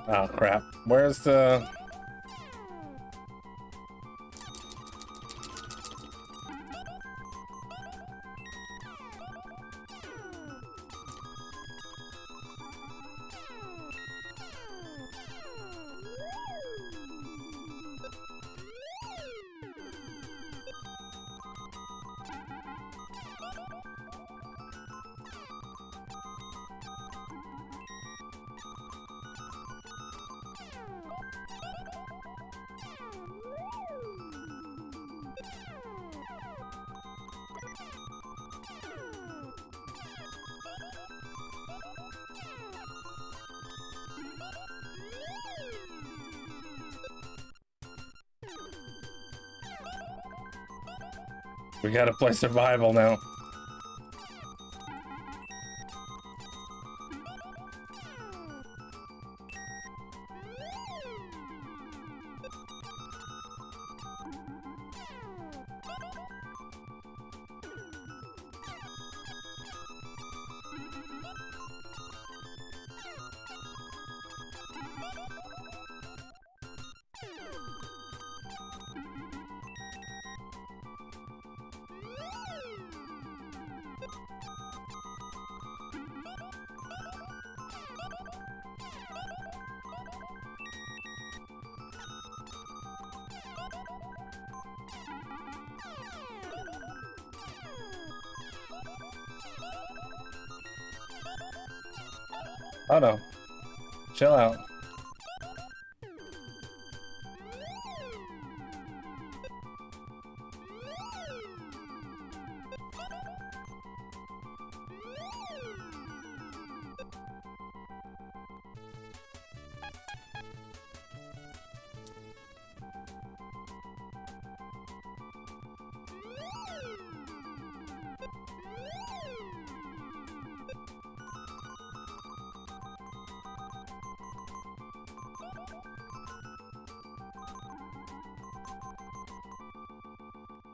Oh crap. Where's the... We gotta play survival now. Oh no. Chill out.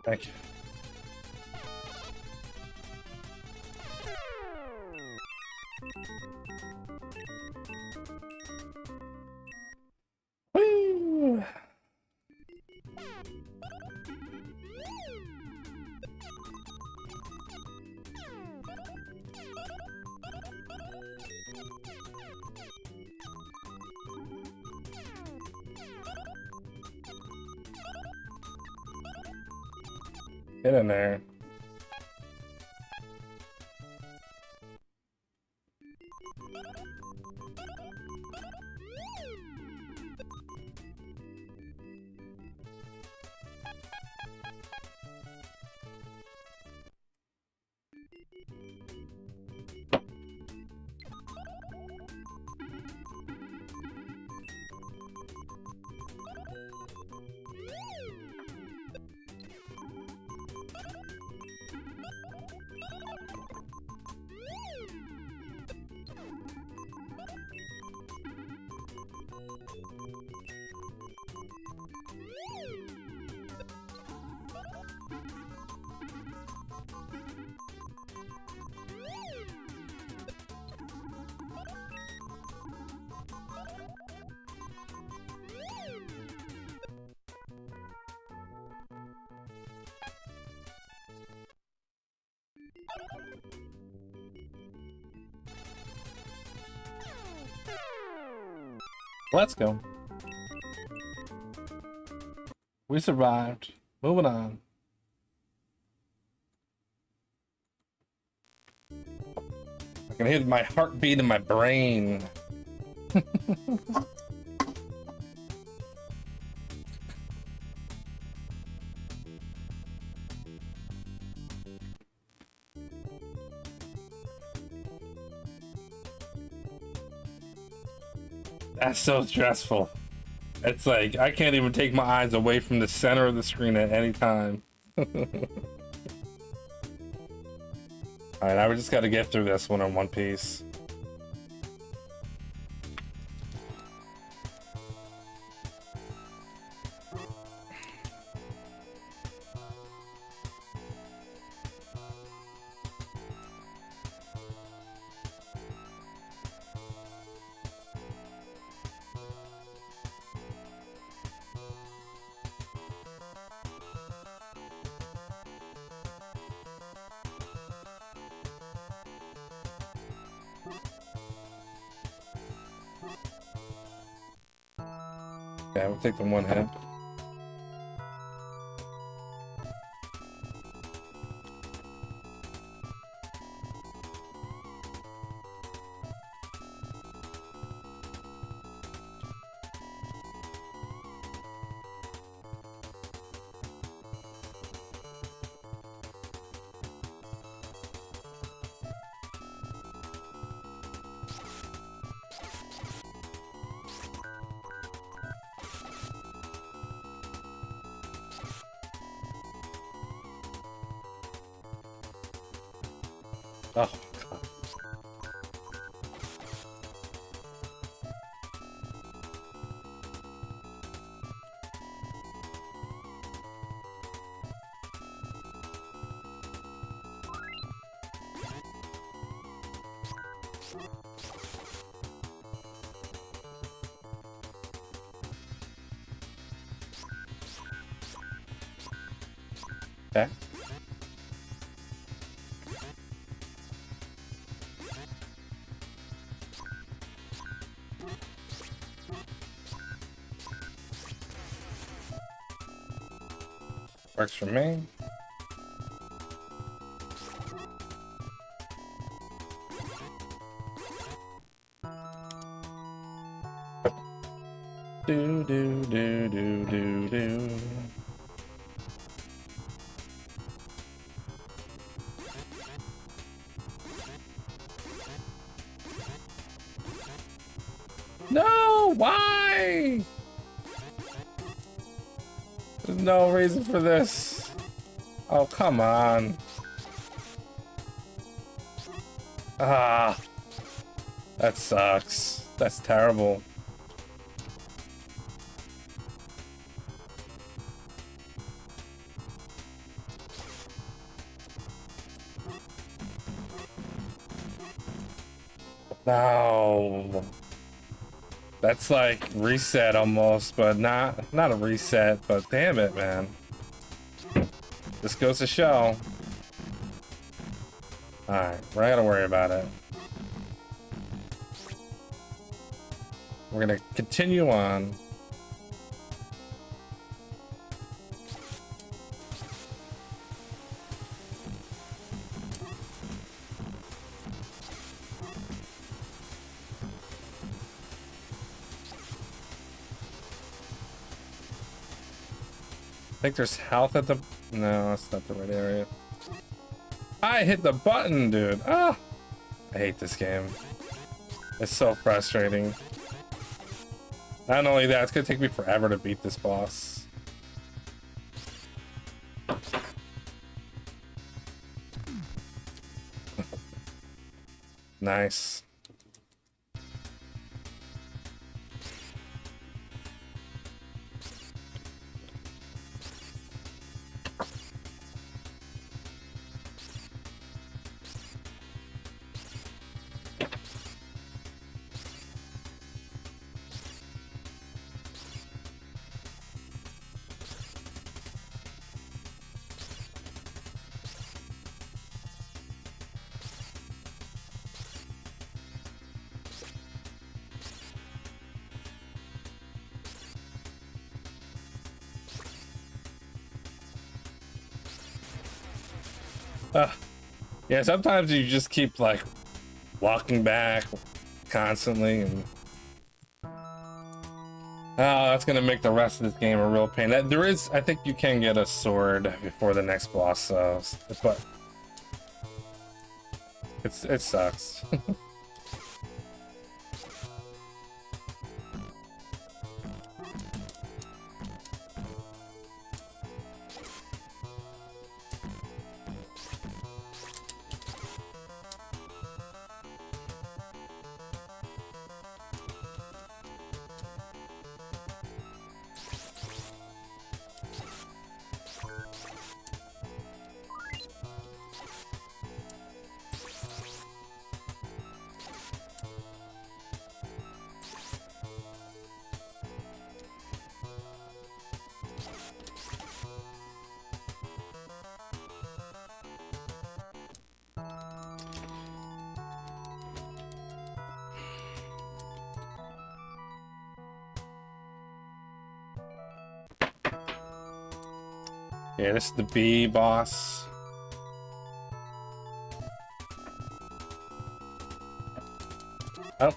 Thank you. Woo! Get in there. Let's go. We survived. Moving on. I can hear my heartbeat in my brain. That's so stressful. It's like, I can't even take my eyes away from the center of the screen at any time. Alright, now we just gotta get through this one in one piece. Yeah, we'll take them one hit. Oh, God. Okay. Works for me. Do do do do do do. No, why? There's no reason for this. Oh, come on. Ah, that sucks. That's terrible. No. That's like reset almost, but not a reset, but damn it, man. This goes to show. Alright, we're not gonna worry about it. We're gonna continue on. I think there's health at the... No, that's not the right area. I hit the button, dude. Ah, I hate this game. It's so frustrating. Not only that, it's gonna take me forever to beat this boss. Nice. Yeah, sometimes you just keep like walking back constantly, and that's gonna make the rest of this game a real pain. There is, I think you can get a sword before the next boss, but it sucks. Yeah, this is the B boss. Oh.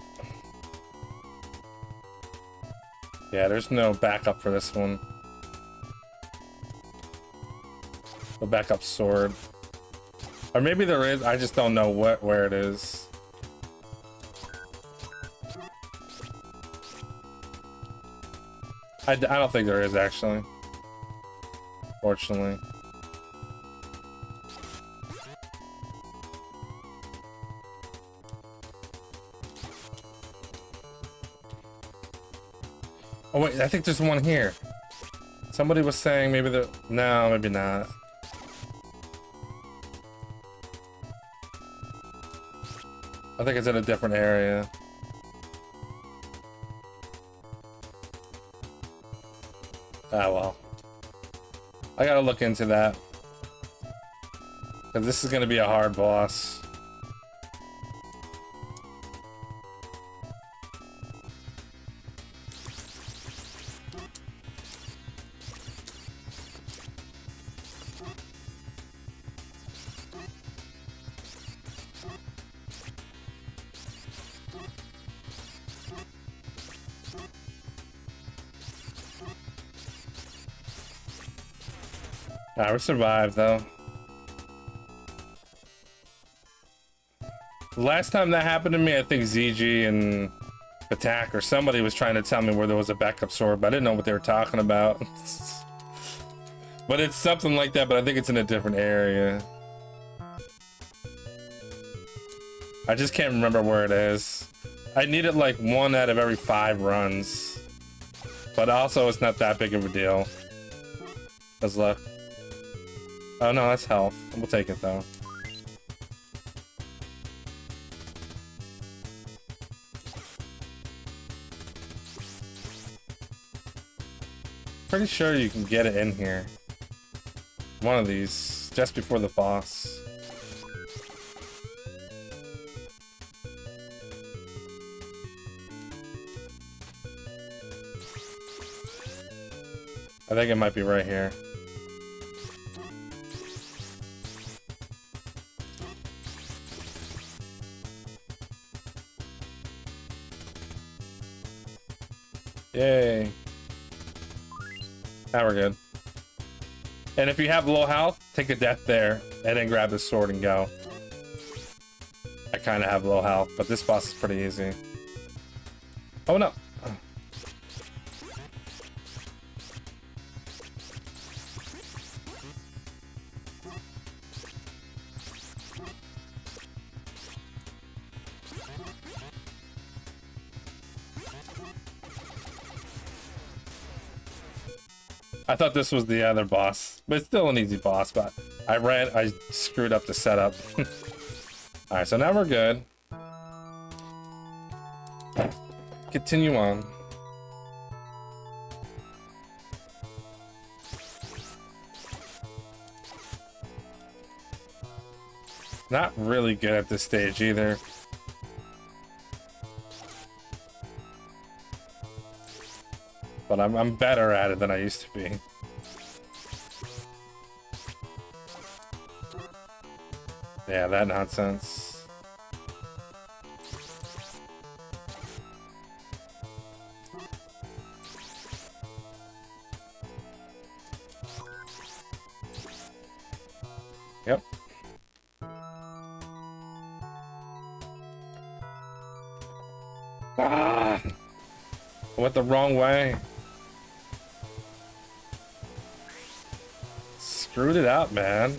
Yeah, there's no backup for this one. No backup sword. Or maybe there is, I just don't know where it is. I don't think there is, actually. Fortunately. Oh wait, I think there's one here. Somebody was saying maybe the... No, maybe not. I think it's in a different area. Ah, well. I gotta look into that. Because this is gonna be a hard boss. Alright, we survived though. The last time that happened to me, I think ZG and Attack or somebody was trying to tell me where there was a backup sword, but I didn't know what they were talking about. But it's something like that, but I think it's in a different area. I just can't remember where it is. I need it like 1 out of every 5 runs. But also, it's not that big of a deal. Let's look. Oh no, that's health. We'll take it though. Pretty sure you can get it in here. One of these, just before the boss. I think it might be right here. Yay. Now we're good. And if you have low health, take a death there, and then grab the sword and go. I kind of have low health, but this boss is pretty easy. Oh no. I thought this was the other boss, but it's still an easy boss, but I screwed up the setup. Alright, so now we're good. Continue on. Not really good at this stage either. But I'm better at it than I used to be. Yeah, that nonsense. Yep. Ah! I went the wrong way. Screwed it up, man.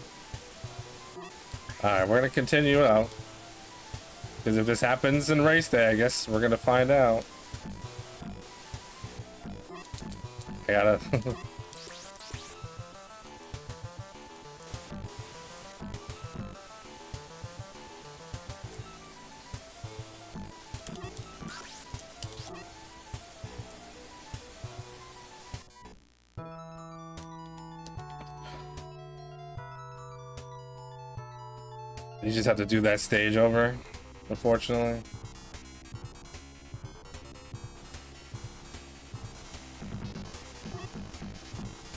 Alright, we're gonna continue out. Because if this happens in race day, I guess we're gonna find out. I gotta... You just have to do that stage over, unfortunately.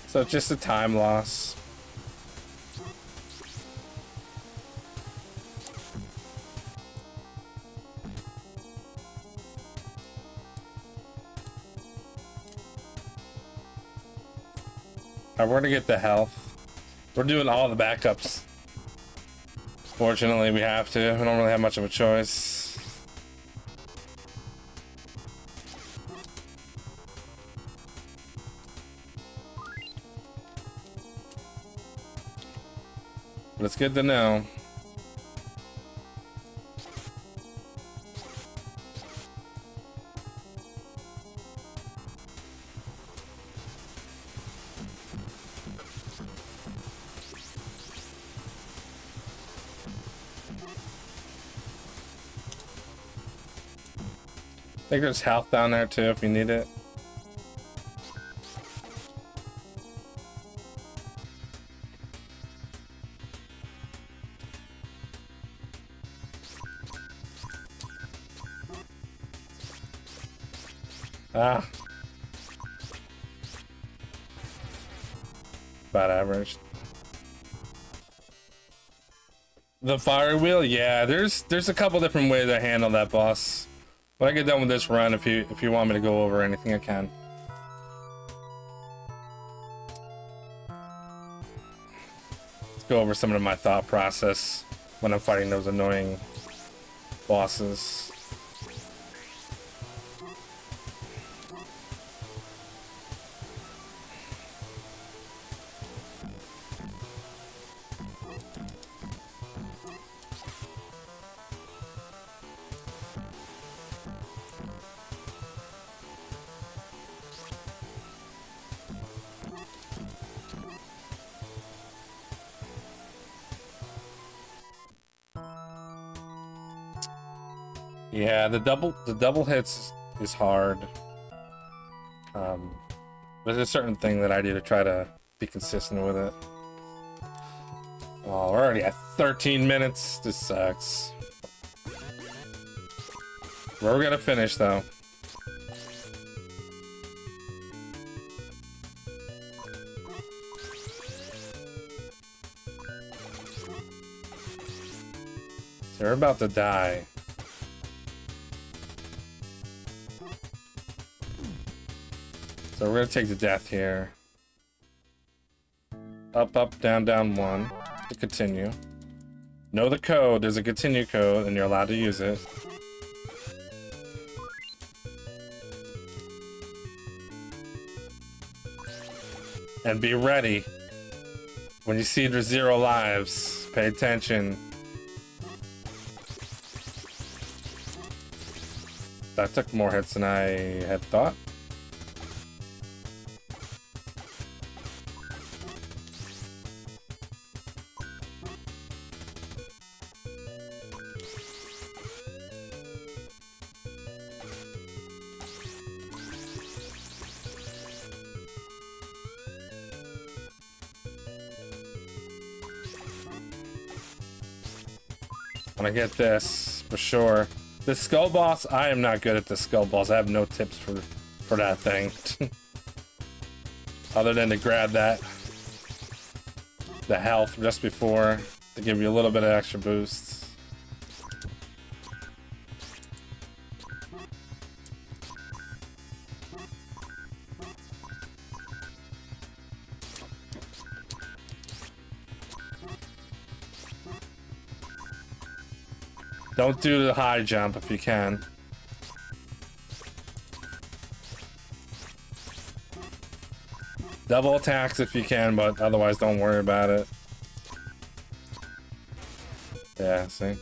So it's just a time loss. Alright, we're gonna get the health. We're doing all the backups. Fortunately, we have to. We don't really have much of a choice. But it's good to know. think there's health down there too if you need it. Ah. About average. The fire wheel, yeah, there's a couple different ways to handle that boss. When I get done with this run, if you want me to go over anything, I can. Let's go over some of my thought process when I'm fighting those annoying bosses. Yeah, the double hits is hard. There's a certain thing that I do to try to be consistent with it. Oh, we're already at 13 minutes. This sucks. We're gonna finish though. They're about to die. So we're gonna take the death here. Up, up, down, down, one to continue. Know the code. There's a continue code, and you're allowed to use it. And be ready. When you see there's 0 lives, pay attention. That took more hits than I had thought. When I get this, for sure. The skull boss, I am not good at the skull boss. I have no tips for that thing. Other than to grab that, the health just before, to give you a little bit of extra boost. Don't do the high jump if you can. Double attacks if you can, but otherwise don't worry about it. Yeah, see?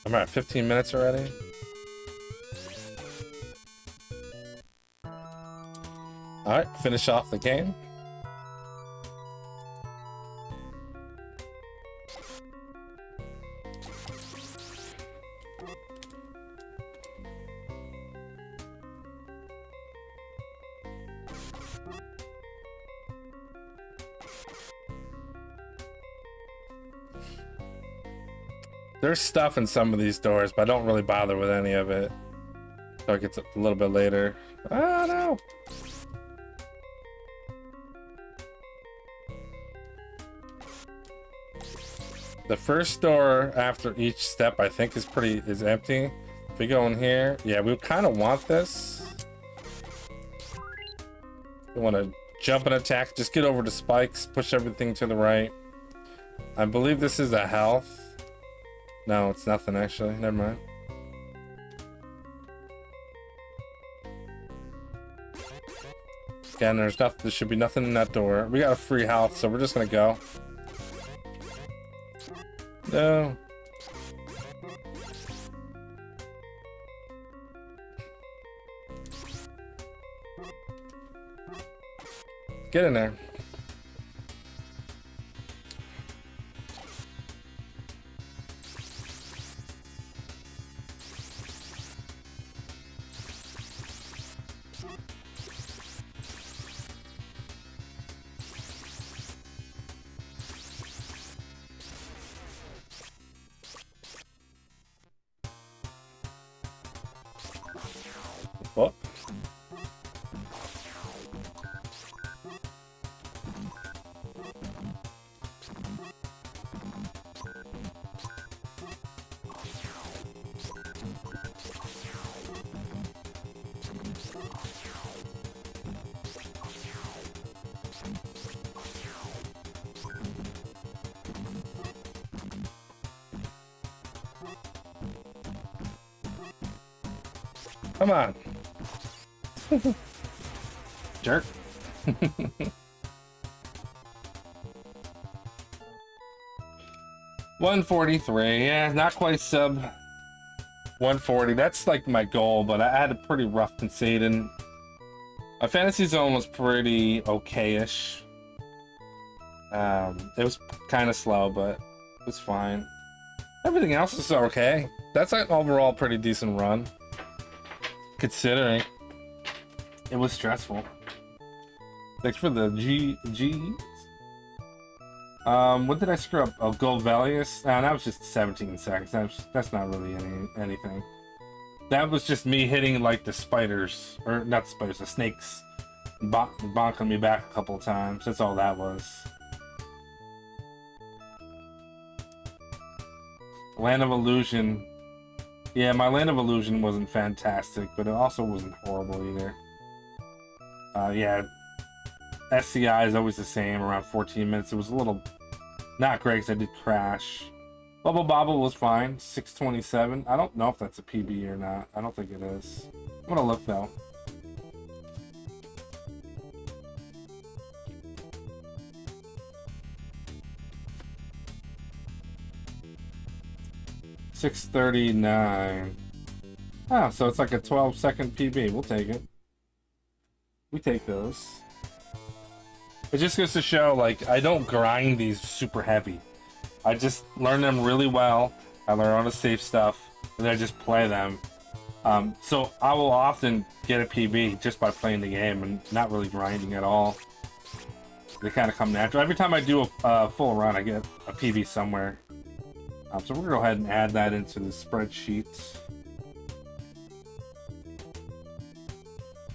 I'm at 15 minutes already. Alright, finish off the game. There's stuff in some of these doors, but I don't really bother with any of it. So it gets a little bit later. Oh no! The first door after each step, I think, is empty. If we go in here, yeah, we kind of want this. We want to jump and attack. Just get over the spikes, push everything to the right. I believe this is a health. No, it's nothing actually. Never mind. Again, there's nothing. There should be nothing in that door. We got a free health, so we're just gonna go. No. Get in there. Come on. Jerk. 143, yeah, not quite sub 140. That's like my goal, but I had a pretty rough conceding. My Fantasy Zone was pretty okay-ish. It was kind of slow, but it was fine. Everything else is okay. That's an overall pretty decent run, considering it was stressful. Thanks for the G. What did I screw up? Oh, Golvelius? Nah, that was just 17 seconds. That's not really anything. That was just me hitting like the spiders, or not the spiders, the snakes, bonking me back a couple of times. That's all that was. Land of Illusion. Yeah, my Land of Illusion wasn't fantastic, but it also wasn't horrible either. Yeah, SCI is always the same, around 14 minutes. It was a little not great because I did crash. Bubble Bobble was fine, 627. I don't know if that's a PB or not. I don't think it is. I'm gonna look though. $639. Oh, so it's like a 12-second PB. We'll take it. We take those. It just goes to show, like, I don't grind these super heavy. I just learn them really well. I learn all the safe stuff, and then I just play them. So I will often get a PB just by playing the game and not really grinding at all. They kind of come natural. Every time I do a full run, I get a PB somewhere. So we're gonna go ahead and add that into the spreadsheet.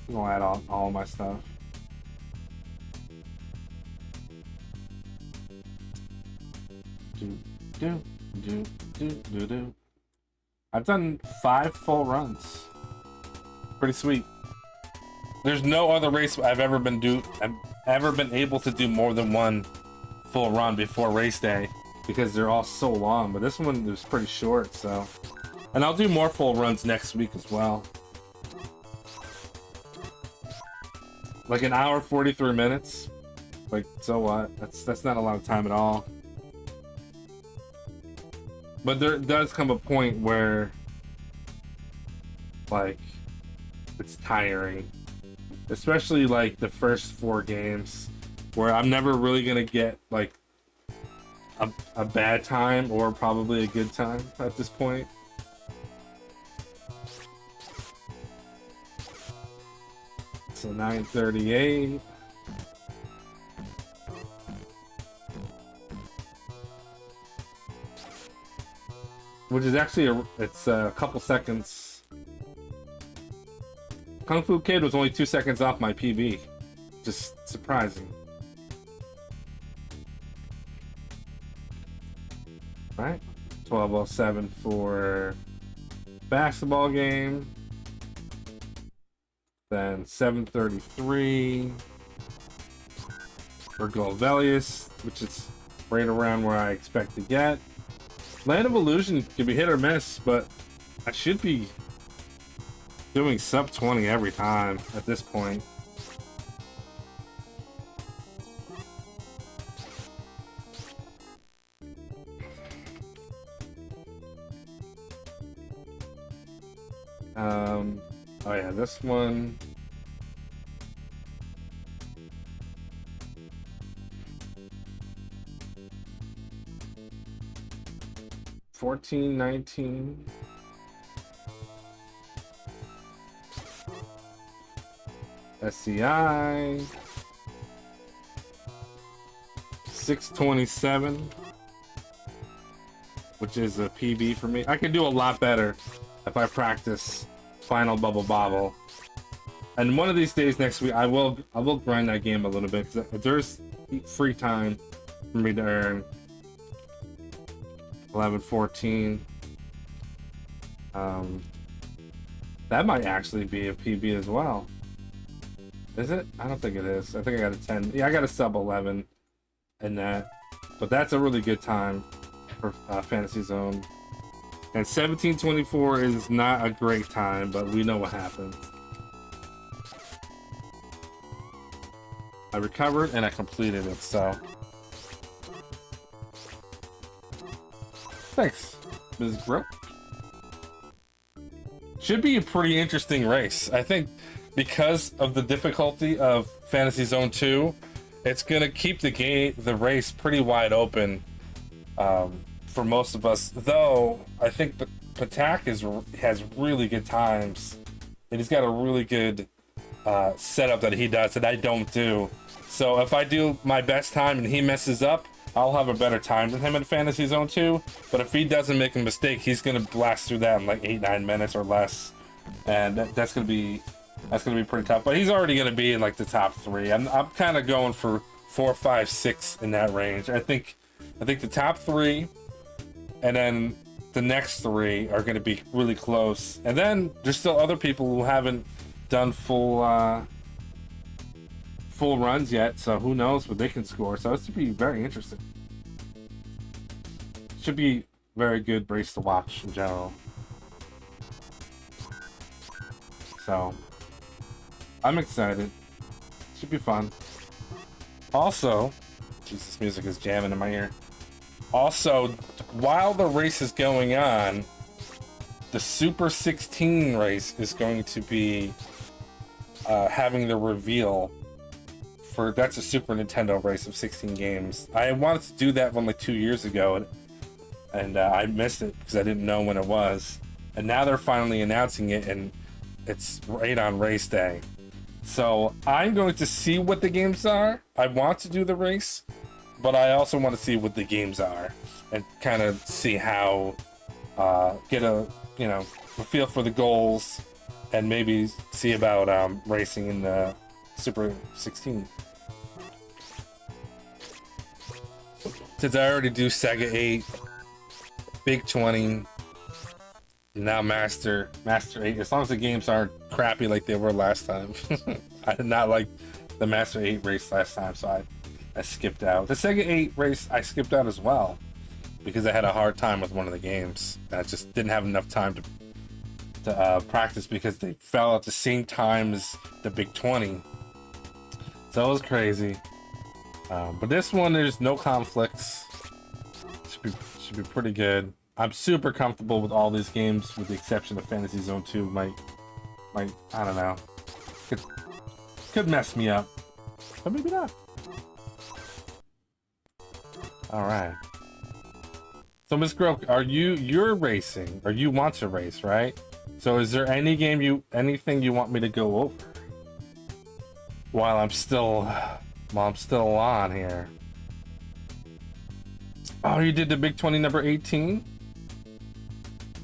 I'm gonna add all my stuff. Do. I've done 5 full runs. Pretty sweet. There's no other race I've ever been able to do more than 1 full run before race day, because they're all so long, but this one was pretty short, so. And I'll do more full runs next week as well. Like an hour, 43 minutes. Like, so what? That's not a lot of time at all. But there does come a point where, like, it's tiring. Especially, like, the first 4 games, where I'm never really gonna get, like, a bad time or probably a good time at this point. So 938. Which is actually it's a couple seconds. Kung Fu Kid was only 2 seconds off my PB. Just surprising. Right? 1207 for basketball game. Then 733 for Golvelius, which is right around where I expect to get. Land of Illusion can be hit or miss, but I should be doing sub 20 every time at this point. Oh yeah, this one. $14.19. SCI. $627, which is a PB for me. I can do a lot better if I practice Final Bubble Bobble. And one of these days next week, I will grind that game a little bit, because there's free time for me to earn. 1114. That might actually be a PB as well. Is it? I don't think it is. I think I got a 10. Yeah, I got a sub 11 in that. But that's a really good time for Fantasy Zone. And 1724 is not a great time, but we know what happens. I recovered and I completed it, so. Thanks, Ms. Brook. Should be a pretty interesting race. I think because of the difficulty of Fantasy Zone 2, it's gonna keep the race pretty wide open for most of us. Though I think Patak has really good times, and he's got a really good setup that he does that I don't do. So if I do my best time and he messes up, I'll have a better time than him in Fantasy Zone 2. But if he doesn't make a mistake, he's gonna blast through that in like 8-9 minutes or less, and that's gonna be pretty tough. But he's already gonna be in like the top 3. I'm kind of going for 4, 5, 6 in that range. I think the top 3, and then the next 3 are gonna be really close. And then there's still other people who haven't done full runs yet, so who knows what they can score. So it should be very interesting. Should be very good race to watch in general. So I'm excited. Should be fun. Also, Jesus, music is jamming in my ear. Also, while the race is going on, the Super 16 race is going to be having the reveal for, that's a Super Nintendo race of 16 games. I wanted to do that one like 2 years ago, and I missed it because I didn't know when it was. And now they're finally announcing it, and it's right on race day. So I'm going to see what the games are. I want to do the race, but I also want to see what the games are and kind of see how, get a feel for the goals, and maybe see about racing in the Super 16. Since I already do Sega 8, Big 20, now Master 8, as long as the games aren't crappy like they were last time. I did not like the Master 8 race last time, so I skipped out. The Sega 8 race I skipped out as well because I had a hard time with one of the games. I just didn't have enough time to practice because they fell at the same time as the Big 20. So it was crazy. But this one, there's no conflicts. Should be pretty good. I'm super comfortable with all these games, with the exception of Fantasy Zone 2. Might I don't know. Could mess me up, but maybe not. All right. So Miss Grok, you're racing, or you want to race, right? So is there anything you want me to go over while I'm still on here? Oh, you did the Big 20 number 18?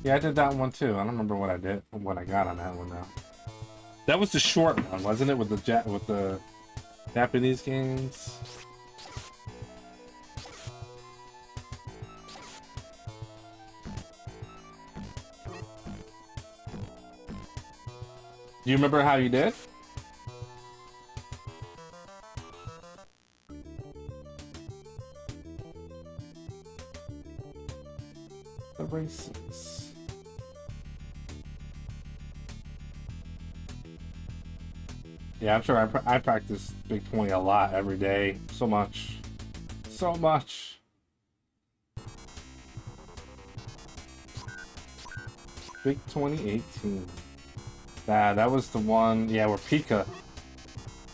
Yeah, I did that one too. I don't remember what I got on that one now. That was the short one, wasn't it? With the Japanese games. Do you remember how you did? The races. Yeah, I'm sure I practice Big 20 a lot every day. So much. Big 2018. That was the one, yeah, where Pika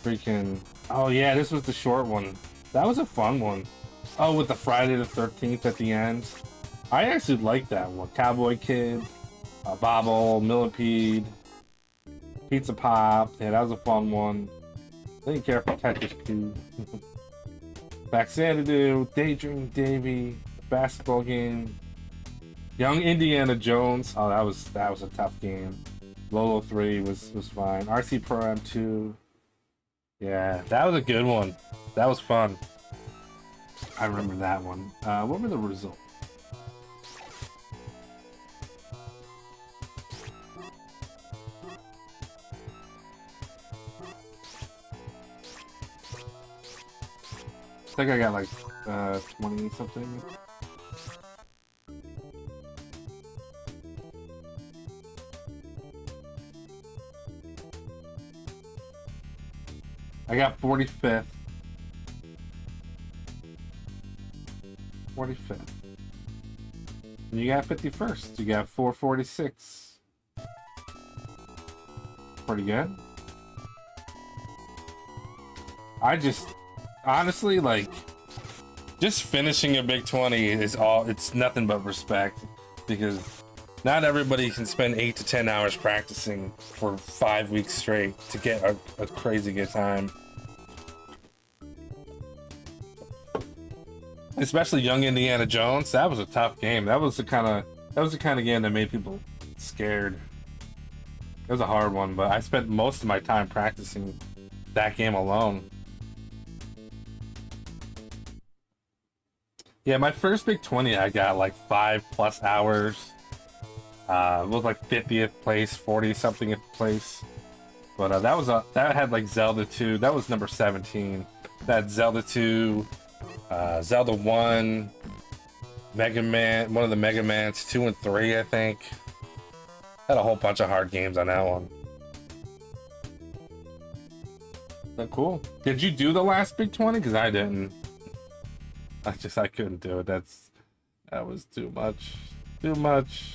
freaking... Oh yeah, this was the short one. That was a fun one. Oh, with the Friday the 13th at the end. I actually liked that one. Cowboy Kid, Bobble, Millipede, Pizza Pop. Yeah, that was a fun one. I didn't care for Tetris Cube. Back Xanadu, Daydream Davy, basketball game. Young Indiana Jones. Oh, that was a tough game. Lolo 3 was fine. RC Pro Am 2. Yeah, that was a good one. That was fun. I remember that one. What were the results? I think I got like 20 something. I got 45th. 45th. And you got 51st. You got 446. Pretty good. I just, honestly, like, just finishing a Big 20 is all, it's nothing but respect, because not everybody can spend 8 to 10 hours practicing for 5 weeks straight to get a crazy good time. Especially young Indiana Jones, that was a tough game. That was the kind of game that made people scared. It was a hard one, but I spent most of my time practicing that game alone. Yeah, my first Big 20, I got like 5+ hours. It was like 50th place, 40-something place. But that had like Zelda 2. That was number 17. That Zelda 2, Zelda 1, Mega Man, one of the Mega Mans 2 and 3, I think. Had a whole bunch of hard games on that one. But cool. Did you do the last Big 20? Because I didn't. I couldn't do it. That was too much. Too much.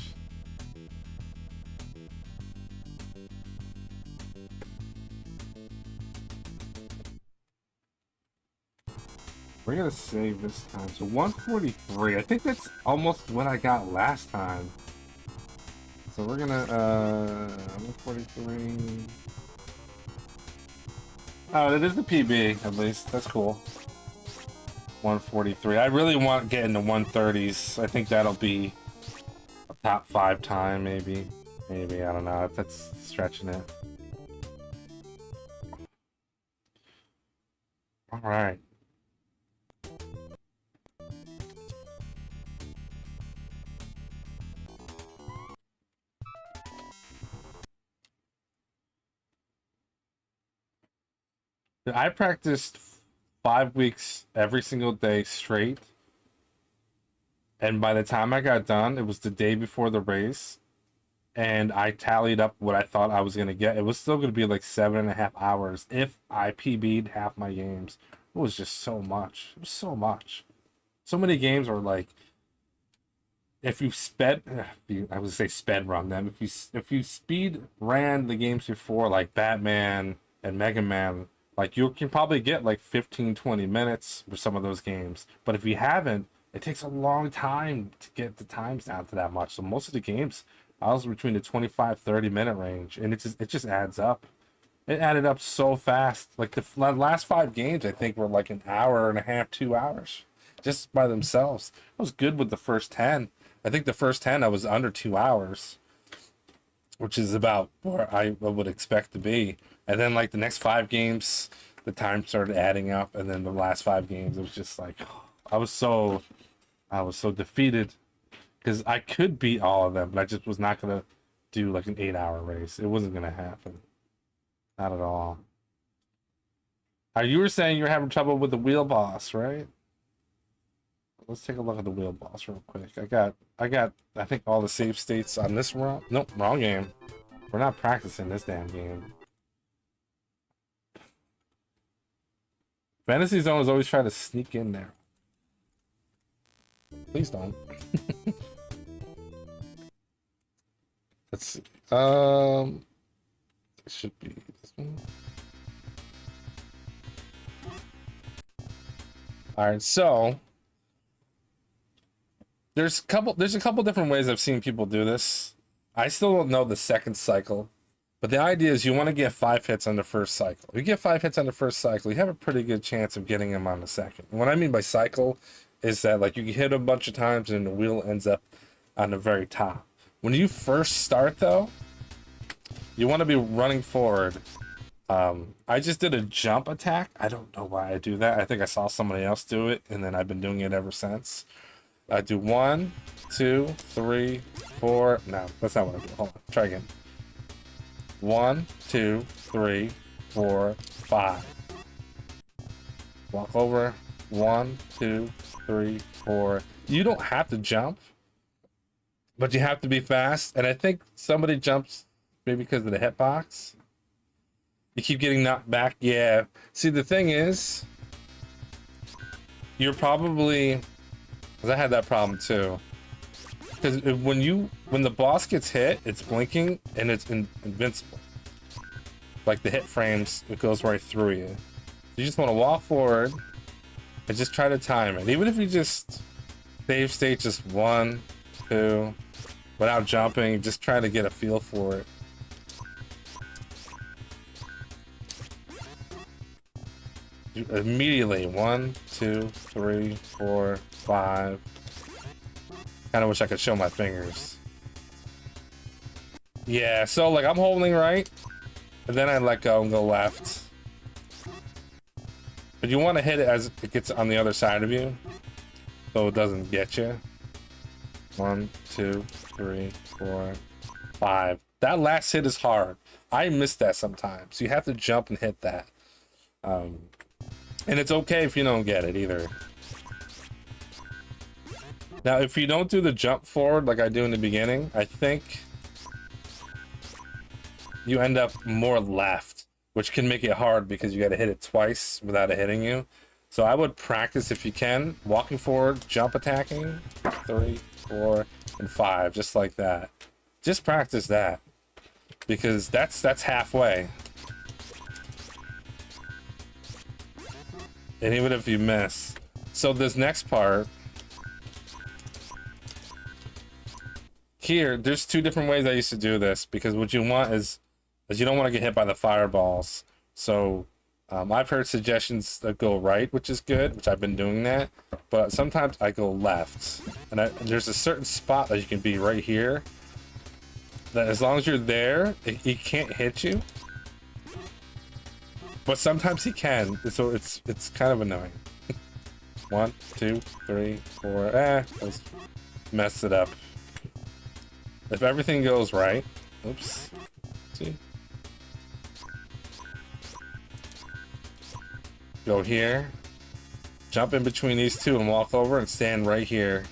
We're gonna save this time. So 143. I think that's almost what I got last time. So we're gonna 143. Oh, it is the PB at least. That's cool. 143. I really want to get into 130s. I think that'll be a top 5 time, maybe. Maybe, I don't know. That's stretching it. All right. I practiced 5 weeks every single day straight, and by the time I got done, it was the day before the race, and I tallied up what I thought I was gonna get. It was still gonna be like 7.5 hours if I PB'd half my games. It was just so much. It was so much. So many games are like, if you I would say sped run them. If you speed ran the games before, like Batman and Mega Man, like you can probably get like 15-20 minutes for some of those games. But if you haven't, it takes a long time to get the times down to that much. So most of the games, I was between the 25-30 minute range, and it just adds up. It added up so fast. Like the last 5 games, I think were like an hour and a half, 2 hours, just by themselves. I was good with the first 10. I think the first 10 I was under 2 hours, which is about where I would expect to be. And then like the next 5 games, the time started adding up, and then the last 5 games, it was just like I was so defeated, because I could beat all of them, but I just was not gonna do like an 8-hour race. It wasn't gonna happen, not at all. You were saying you were having trouble with the wheel boss, right? Let's take a look at the wheel boss real quick. I got I think all the save states on this wrong. Nope, wrong game. We're not practicing this damn game. Fantasy Zone is always trying to sneak in there. Please don't. Let's see. It should be this one. All right, so there's a couple different ways I've seen people do this. I still don't know the second cycle, but the idea is you want to get 5 hits on the first cycle. If you get 5 hits on the first cycle, you have a pretty good chance of getting them on the second. And what I mean by cycle is that like you can hit a bunch of times and the wheel ends up on the very top. When you first start though, you want to be running forward. I just did a jump attack. I don't know why I do that. I think I saw somebody else do it, and then I've been doing it ever since. I do 1, 2, 3, 4. No, that's not what I do. Hold on. Try again. 1, 2, 3, 4, 5. Walk over. 1, 2, 3, 4. You don't have to jump, but you have to be fast. And I think somebody jumps maybe because of the hitbox. You keep getting knocked back. Yeah. See, the thing is, you're probably, because I had that problem too. Because when the boss gets hit, it's blinking and it's invincible. Like the hit frames, it goes right through you. You just want to walk forward and just try to time it. Even if you just save state just 1, 2, without jumping, just try to get a feel for it. Immediately 1, 2, 3, 4, 5. Kind of wish I could show my fingers. Yeah, so like I'm holding right, and then I let go and go left. But you want to hit it as it gets on the other side of you, so it doesn't get you. 1, 2, 3, 4, 5. That last hit is hard. I miss that sometimes. You have to jump and hit that. And it's okay if you don't get it either. Now, if you don't do the jump forward like I do in the beginning, I think you end up more left, which can make it hard because you got to hit it twice without it hitting you. So I would practice if you can, walking forward, jump attacking, 3, 4, and 5, just like that. Just practice that, because that's halfway. And even if you miss. So this next part here, there's 2 different ways I used to do this, because what you want is you don't want to get hit by the fireballs. So I've heard suggestions that go right, which is good, which I've been doing that, but sometimes I go left. And there's a certain spot that you can be right here, that as long as you're there, he can't hit you. But sometimes he can, so it's kind of annoying. 1, 2, 3, 4. Let's mess it up. If everything goes right, oops. See? Go here, jump in between these 2 and walk over and stand right here.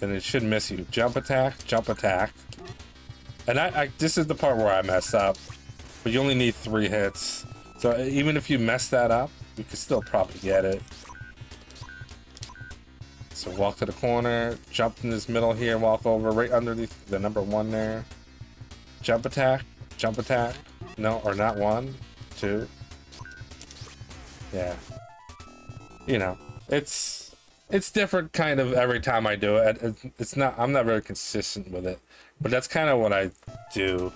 Then it should miss you. Jump attack, jump attack. And this is the part where I messed up. But you only need 3 hits. So even if you mess that up, you can still probably get it. So walk to the corner, jump in this middle here, walk over right underneath the number 1 there. Jump attack, no, or not 1, 2. Yeah. You know, it's different kind of every time I do it. It's not, I'm not very consistent with it, but that's kind of what I do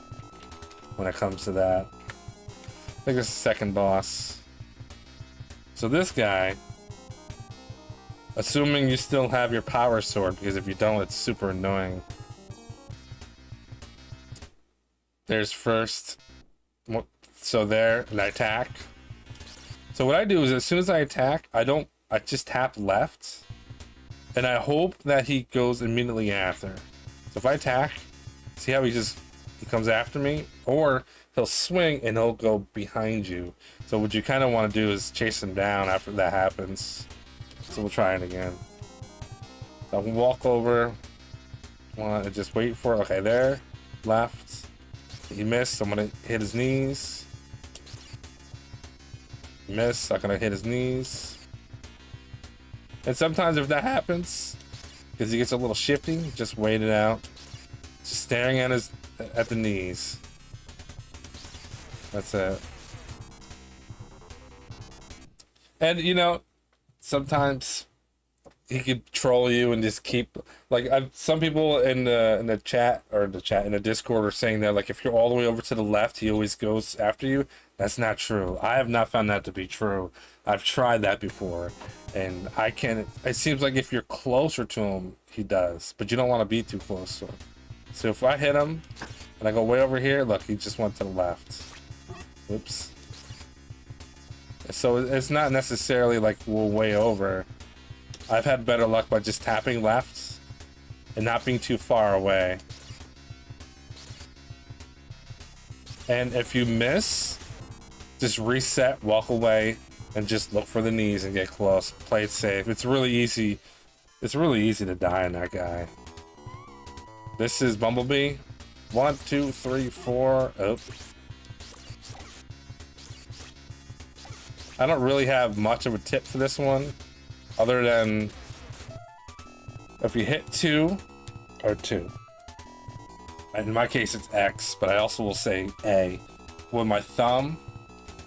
when it comes to that. I think this is the second boss. So this guy, assuming you still have your power sword, because if you don't, it's super annoying. There's first, so there, and I attack. So what I do is as soon as I attack, I just tap left, and I hope that he goes immediately after. So if I attack, see how he comes after me, or he'll swing and he'll go behind you. So what you kind of want to do is chase him down after that happens. So we'll try it again. So I can walk over, want to just wait for it. Okay, there, left. He missed. I'm gonna hit his knees. Miss. I'm gonna hit his knees. And sometimes if that happens, because he gets a little shifty, just wait it out. Just staring at the knees. That's it. And you know, sometimes he could troll you and just keep like some people in the chat in the Discord are saying that like if you're all the way over to the left, he always goes after you. That's not true. I have not found that to be true. I've tried that before, and I can't. It seems like if you're closer to him, he does, but you don't want to be too close to him. So if I hit him and I go way over here, look, he just went to the left. Oops. So it's not necessarily like we're way over. I've had better luck by just tapping left and not being too far away. And if you miss, just reset, walk away, and just look for the knees and get close. Play it safe. It's really easy. It's really easy to die on that guy. This is Bumblebee. 1, 2, 3, 4. Oh. I don't really have much of a tip for this one, other than if you hit 2 or 2. In my case, it's X, but I also will say A. With my thumb,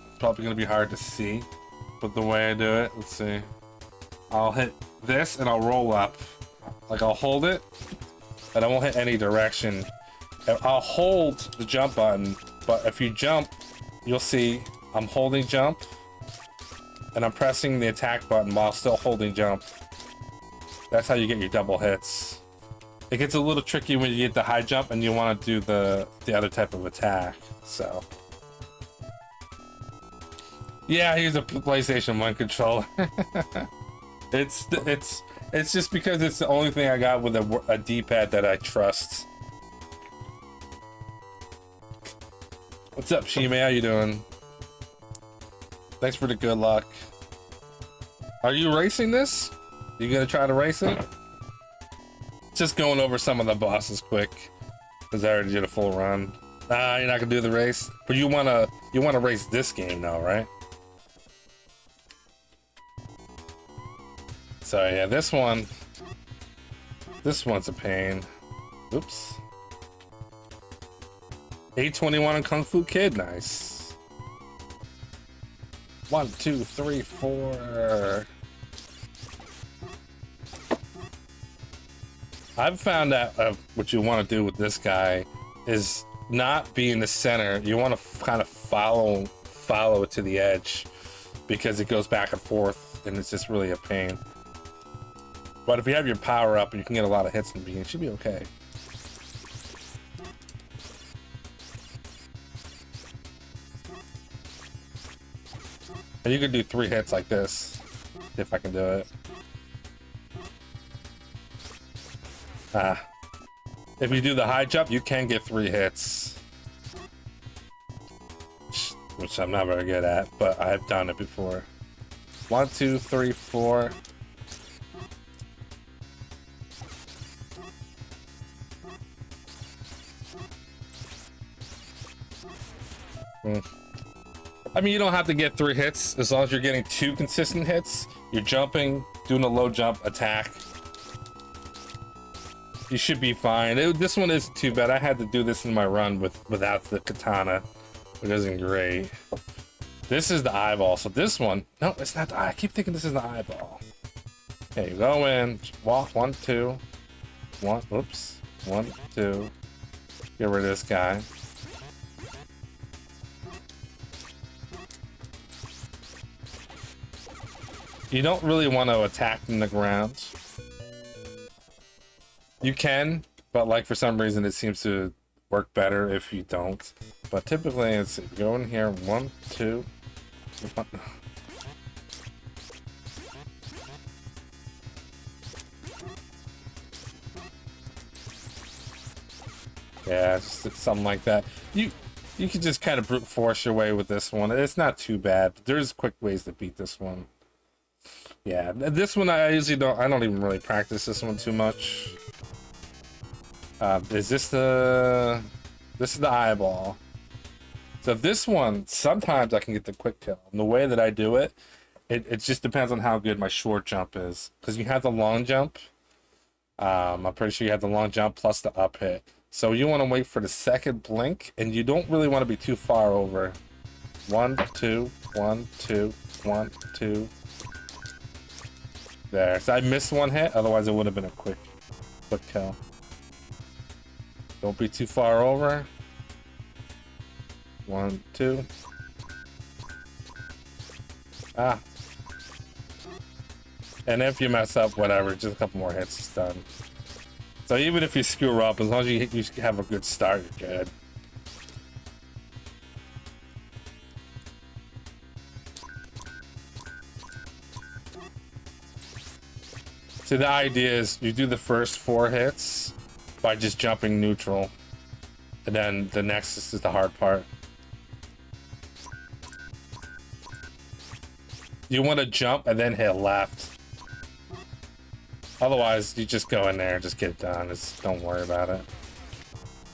it's probably gonna be hard to see, but the way I do it, let's see. I'll hit this and I'll roll up. Like I'll hold it, and I won't hit any direction. I'll hold the jump button, but if you jump, you'll see I'm holding jump, and I'm pressing the attack button while still holding jump. That's how you get your double hits. It gets a little tricky when you get the high jump and you want to do the other type of attack. So, yeah, here's a PlayStation 1 controller. it's just because it's the only thing I got with a D-pad that I trust. What's up, Shime? How you doing? Thanks for the good luck. Are you racing this? You gonna try to race it? Just going over some of the bosses quick, because I already did a full run. You're not gonna do the race, but you wanna race this game now, right? So yeah, this one's a pain. Oops. 821 and Kung Fu Kid, nice. 1, 2, 3, 4. I've found that what you want to do with this guy is not be in the center. You want to kind of follow it to the edge, because it goes back and forth and it's just really a pain. But if you have your power up, you can get a lot of hits in the beginning. It should be okay. And you can do 3 hits like this, if I can do it. If you do the high jump, you can get 3 hits. Which I'm not very good at, but I've done it before. 1, 2, 3, 4. I mean, you don't have to get 3 hits as long as you're getting 2 consistent hits. You're jumping, doing a low jump attack. You should be fine. This one isn't too bad. I had to do this in my run without the katana, which isn't great. This is the eyeball. So this one, no, it's not the eye. I keep thinking this is the eyeball. Okay, you go in, walk 1, 2, 1. Oops, 1, 2. Get rid of this guy. You don't really want to attack from the ground. You can, but like for some reason it seems to work better if you don't. But typically it's go in here, 1, 2, 1. Yeah, it's something like that. You can just kind of brute force your way with this one. It's not too bad. There's quick ways to beat this one. Yeah, this one I usually don't. I don't even really practice this one too much. Is this the? This is the eyeball. So this one, sometimes I can get the quick kill. And the way that I do it, it just depends on how good my short jump is. Because you have the long jump. I'm pretty sure you have the long jump plus the up hit. So you want to wait for the second blink, and you don't really want to be too far over. 1, 2, 1, 2, 1, 2. There. So I missed 1 hit, otherwise it would have been a quick kill. Don't be too far over. 1, 2. And if you mess up, whatever, just a couple more hits, it's done. So even if you screw up, as long as you have a good start, you're good. So the idea is you do the first 4 hits by just jumping neutral, and then the next is the hard part. You want to jump and then hit left. Otherwise, you just go in there and just get it done. Don't worry about it.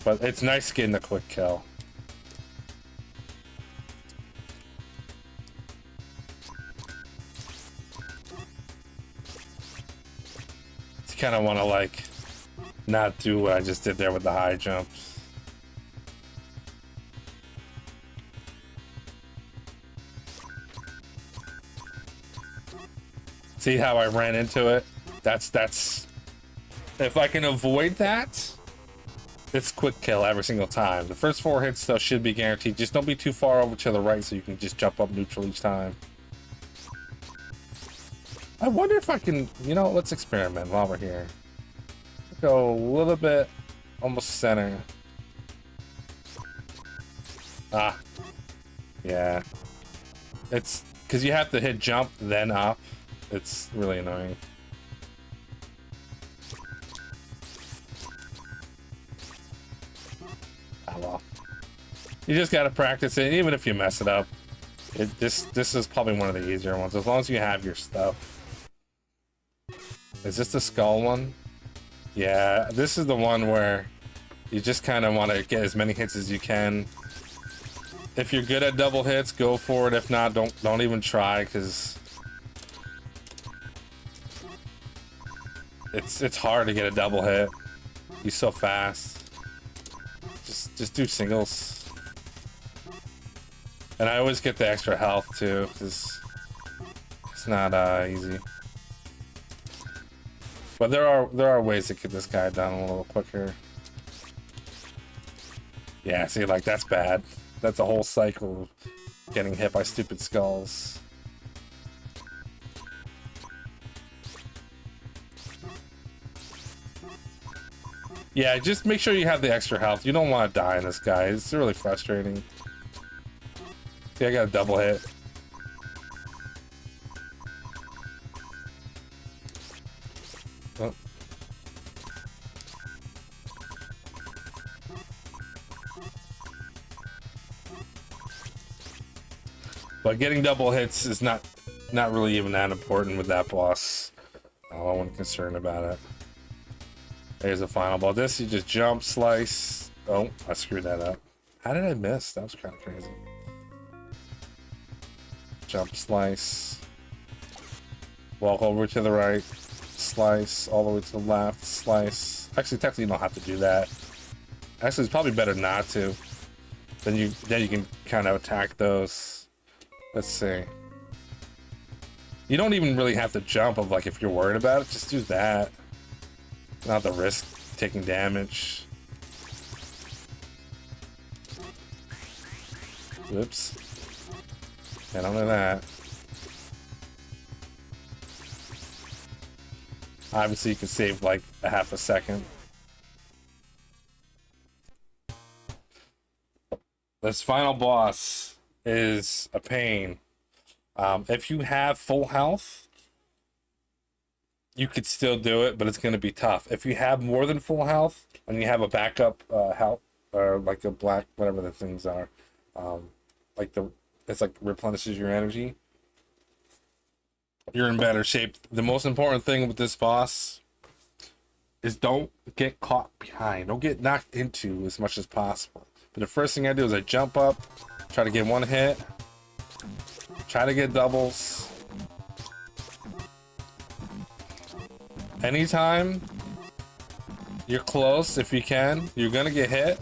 But it's nice getting a quick kill. kind of want to like not do what I just did there with the high jumps. See how I ran into it? That's if I can avoid that, it's quick kill every single time. The first 4 hits though should be guaranteed. Just don't be too far over to the right so you can just jump up neutral each time. I wonder if I can, you know, let's experiment while we're here. Go a little bit almost center. Ah, yeah. It's because you have to hit jump then up. It's really annoying. Oh well. You just gotta practice it, even if you mess it up. This is probably one of the easier ones, as long as you have your stuff. Is this the skull one? Yeah, this is the one where you just kind of want to get as many hits as you can. If you're good at double hits, go for it. If not, don't even try, because it's hard to get a double hit. He's so fast. Just do singles. And I always get the extra health too, because it's not easy. But there are ways to get this guy down a little quicker. Yeah, see, like, that's bad. That's a whole cycle of getting hit by stupid skulls. Yeah, just make sure you have the extra health. You don't want to die in this guy. It's really frustrating. See, I got a double hit. Oh. But getting double hits is not really even that important with that boss. I wasn't concerned about it. There's the final ball. This, you just jump, slice. Oh, I screwed that up. How did I miss? That was kind of crazy. Jump, slice. Walk over to the right. Slice all the way to the left, slice. Actually, technically you don't have to do that. Actually, it's probably better not to. Then you can kind of attack those. Let's see. You don't even really have to jump of, like, if you're worried about it, just do that. Not the risk taking damage. Whoops. I don't know that. Obviously, you can save like a half a second. This final boss is a pain. If you have full health, you could still do it, but it's going to be tough. If you have more than full health and you have a backup health, or like a black, whatever the things are, it's like replenishes your energy, you're in better shape. The most important thing with this boss is don't get caught behind. Don't get knocked into as much as possible. But the first thing I do is I jump up, try to get one hit, try to get doubles. Anytime you're close, if you can, you're gonna get hit.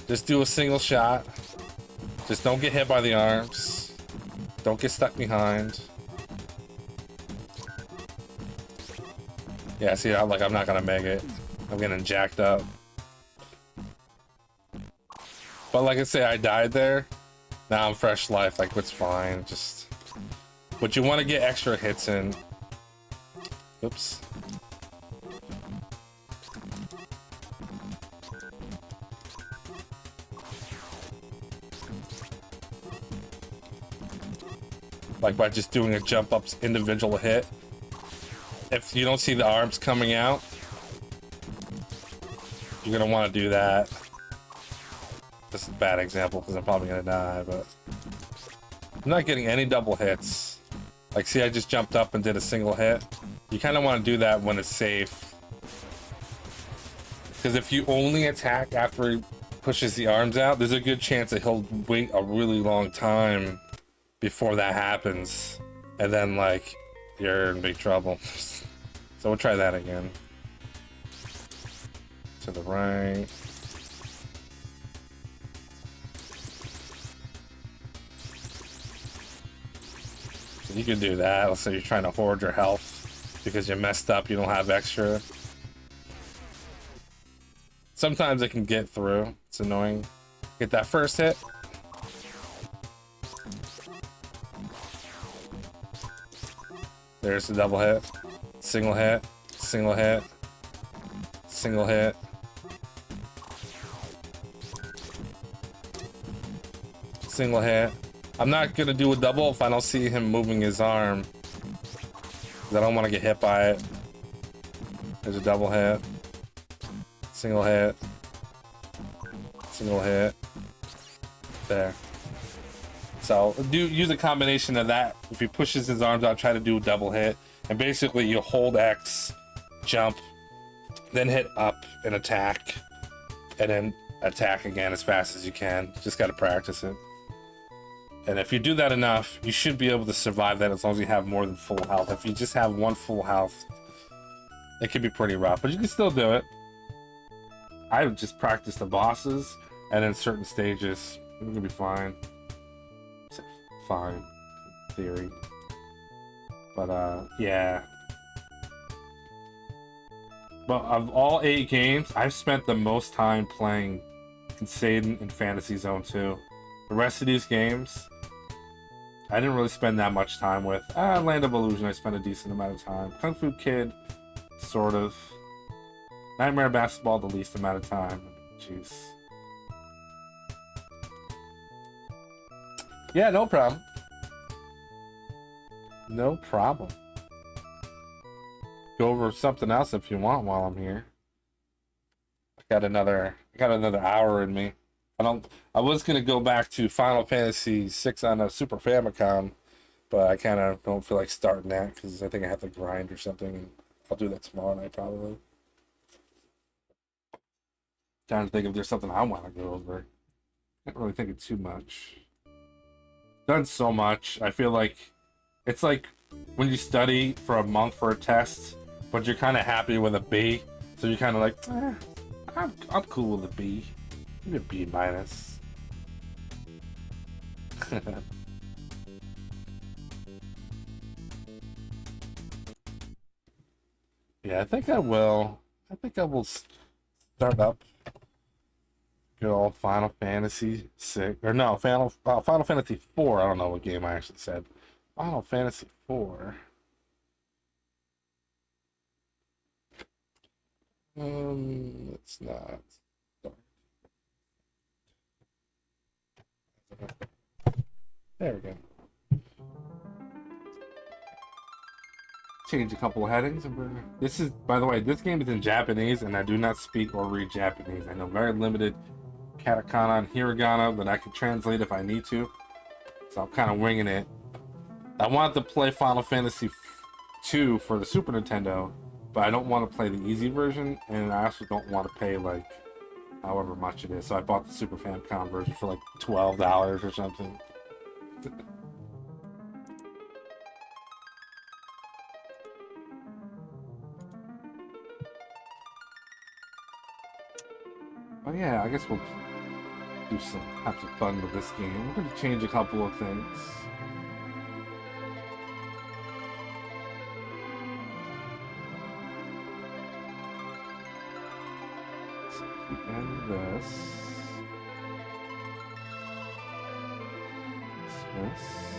Just do a single shot. Just don't get hit by the arms. Don't get stuck behind. Yeah, see, I'm not gonna make it. I'm getting jacked up. But like I say, I died there. Now I'm fresh life, like it's fine. Just, but you want to get extra hits in. Oops. Like by just doing a jump up's individual hit. If you don't see the arms coming out, you're gonna want to do that. This is a bad example because I'm probably gonna die, but I'm not getting any double hits. Like, see, I just jumped up and did a single hit. You kind of want to do that when it's safe, because if you only attack after he pushes the arms out, there's a good chance that he'll wait a really long time before that happens, and then like you're in big trouble. So we'll try that again. to the right. You can do that. Let's say you're trying to hoard your health because you messed up, you don't have extra. Sometimes it can get through. It's annoying. Get that first hit. There's the double hit. Single hit. Single hit. Single hit. Single hit. I'm not gonna do a double if I don't see him moving his arm, because I don't want to get hit by it. There's a double hit. Single hit. Single hit. There. So use a combination of that. If he pushes his arms out, try to do a double hit, and basically you hold X, jump, then hit up and attack, and then attack again as fast as you can. Just got to practice it. And if you do that enough, you should be able to survive that as long as you have more than full health. If you just have one full health, it can be pretty rough, but you can still do it. I would just practice the bosses, and then certain stages, you're gonna be fine. Fine, in theory. But yeah. But of all 8 games, I've spent the most time playing Satan and Fantasy Zone 2. The rest of these games, I didn't really spend that much time with. Land of Illusion, I spent a decent amount of time. Kung Fu Kid, sort of. Nightmare Basketball, the least amount of time. Jeez. Yeah, no problem. No problem. Go over something else if you want while I'm here. I got another hour in me. I was gonna go back to Final Fantasy VI on a Super Famicom, but I kind of don't feel like starting that because I think I have to grind or something. And I'll do that tomorrow night probably. Trying to think if there's something I want to go over. Can't really think of too much. Done so much. I feel like it's like when you study for a month for a test, but you're kind of happy with a B, so you're kind of like, I'm cool with a B. Maybe a B minus. Yeah, I think I will. I think I will start up good old Final Fantasy 6, or no, Final Fantasy 4. I don't know what game I actually said. Final Fantasy 4. Let's not. There we go. Change a couple of headings. This is, by the way, this game is in Japanese, and I do not speak or read Japanese. I know very limited katakana and hiragana that I can translate if I need to. So I'm kind of winging it. I wanted to play Final Fantasy 2 for the Super Nintendo, but I don't want to play the easy version, and I also don't want to pay like however much it is. So I bought the Super Famicom version for like $12 or something. Oh yeah, I guess we'll have some fun with this game. We're going to change a couple of things. So we end this. Dismiss.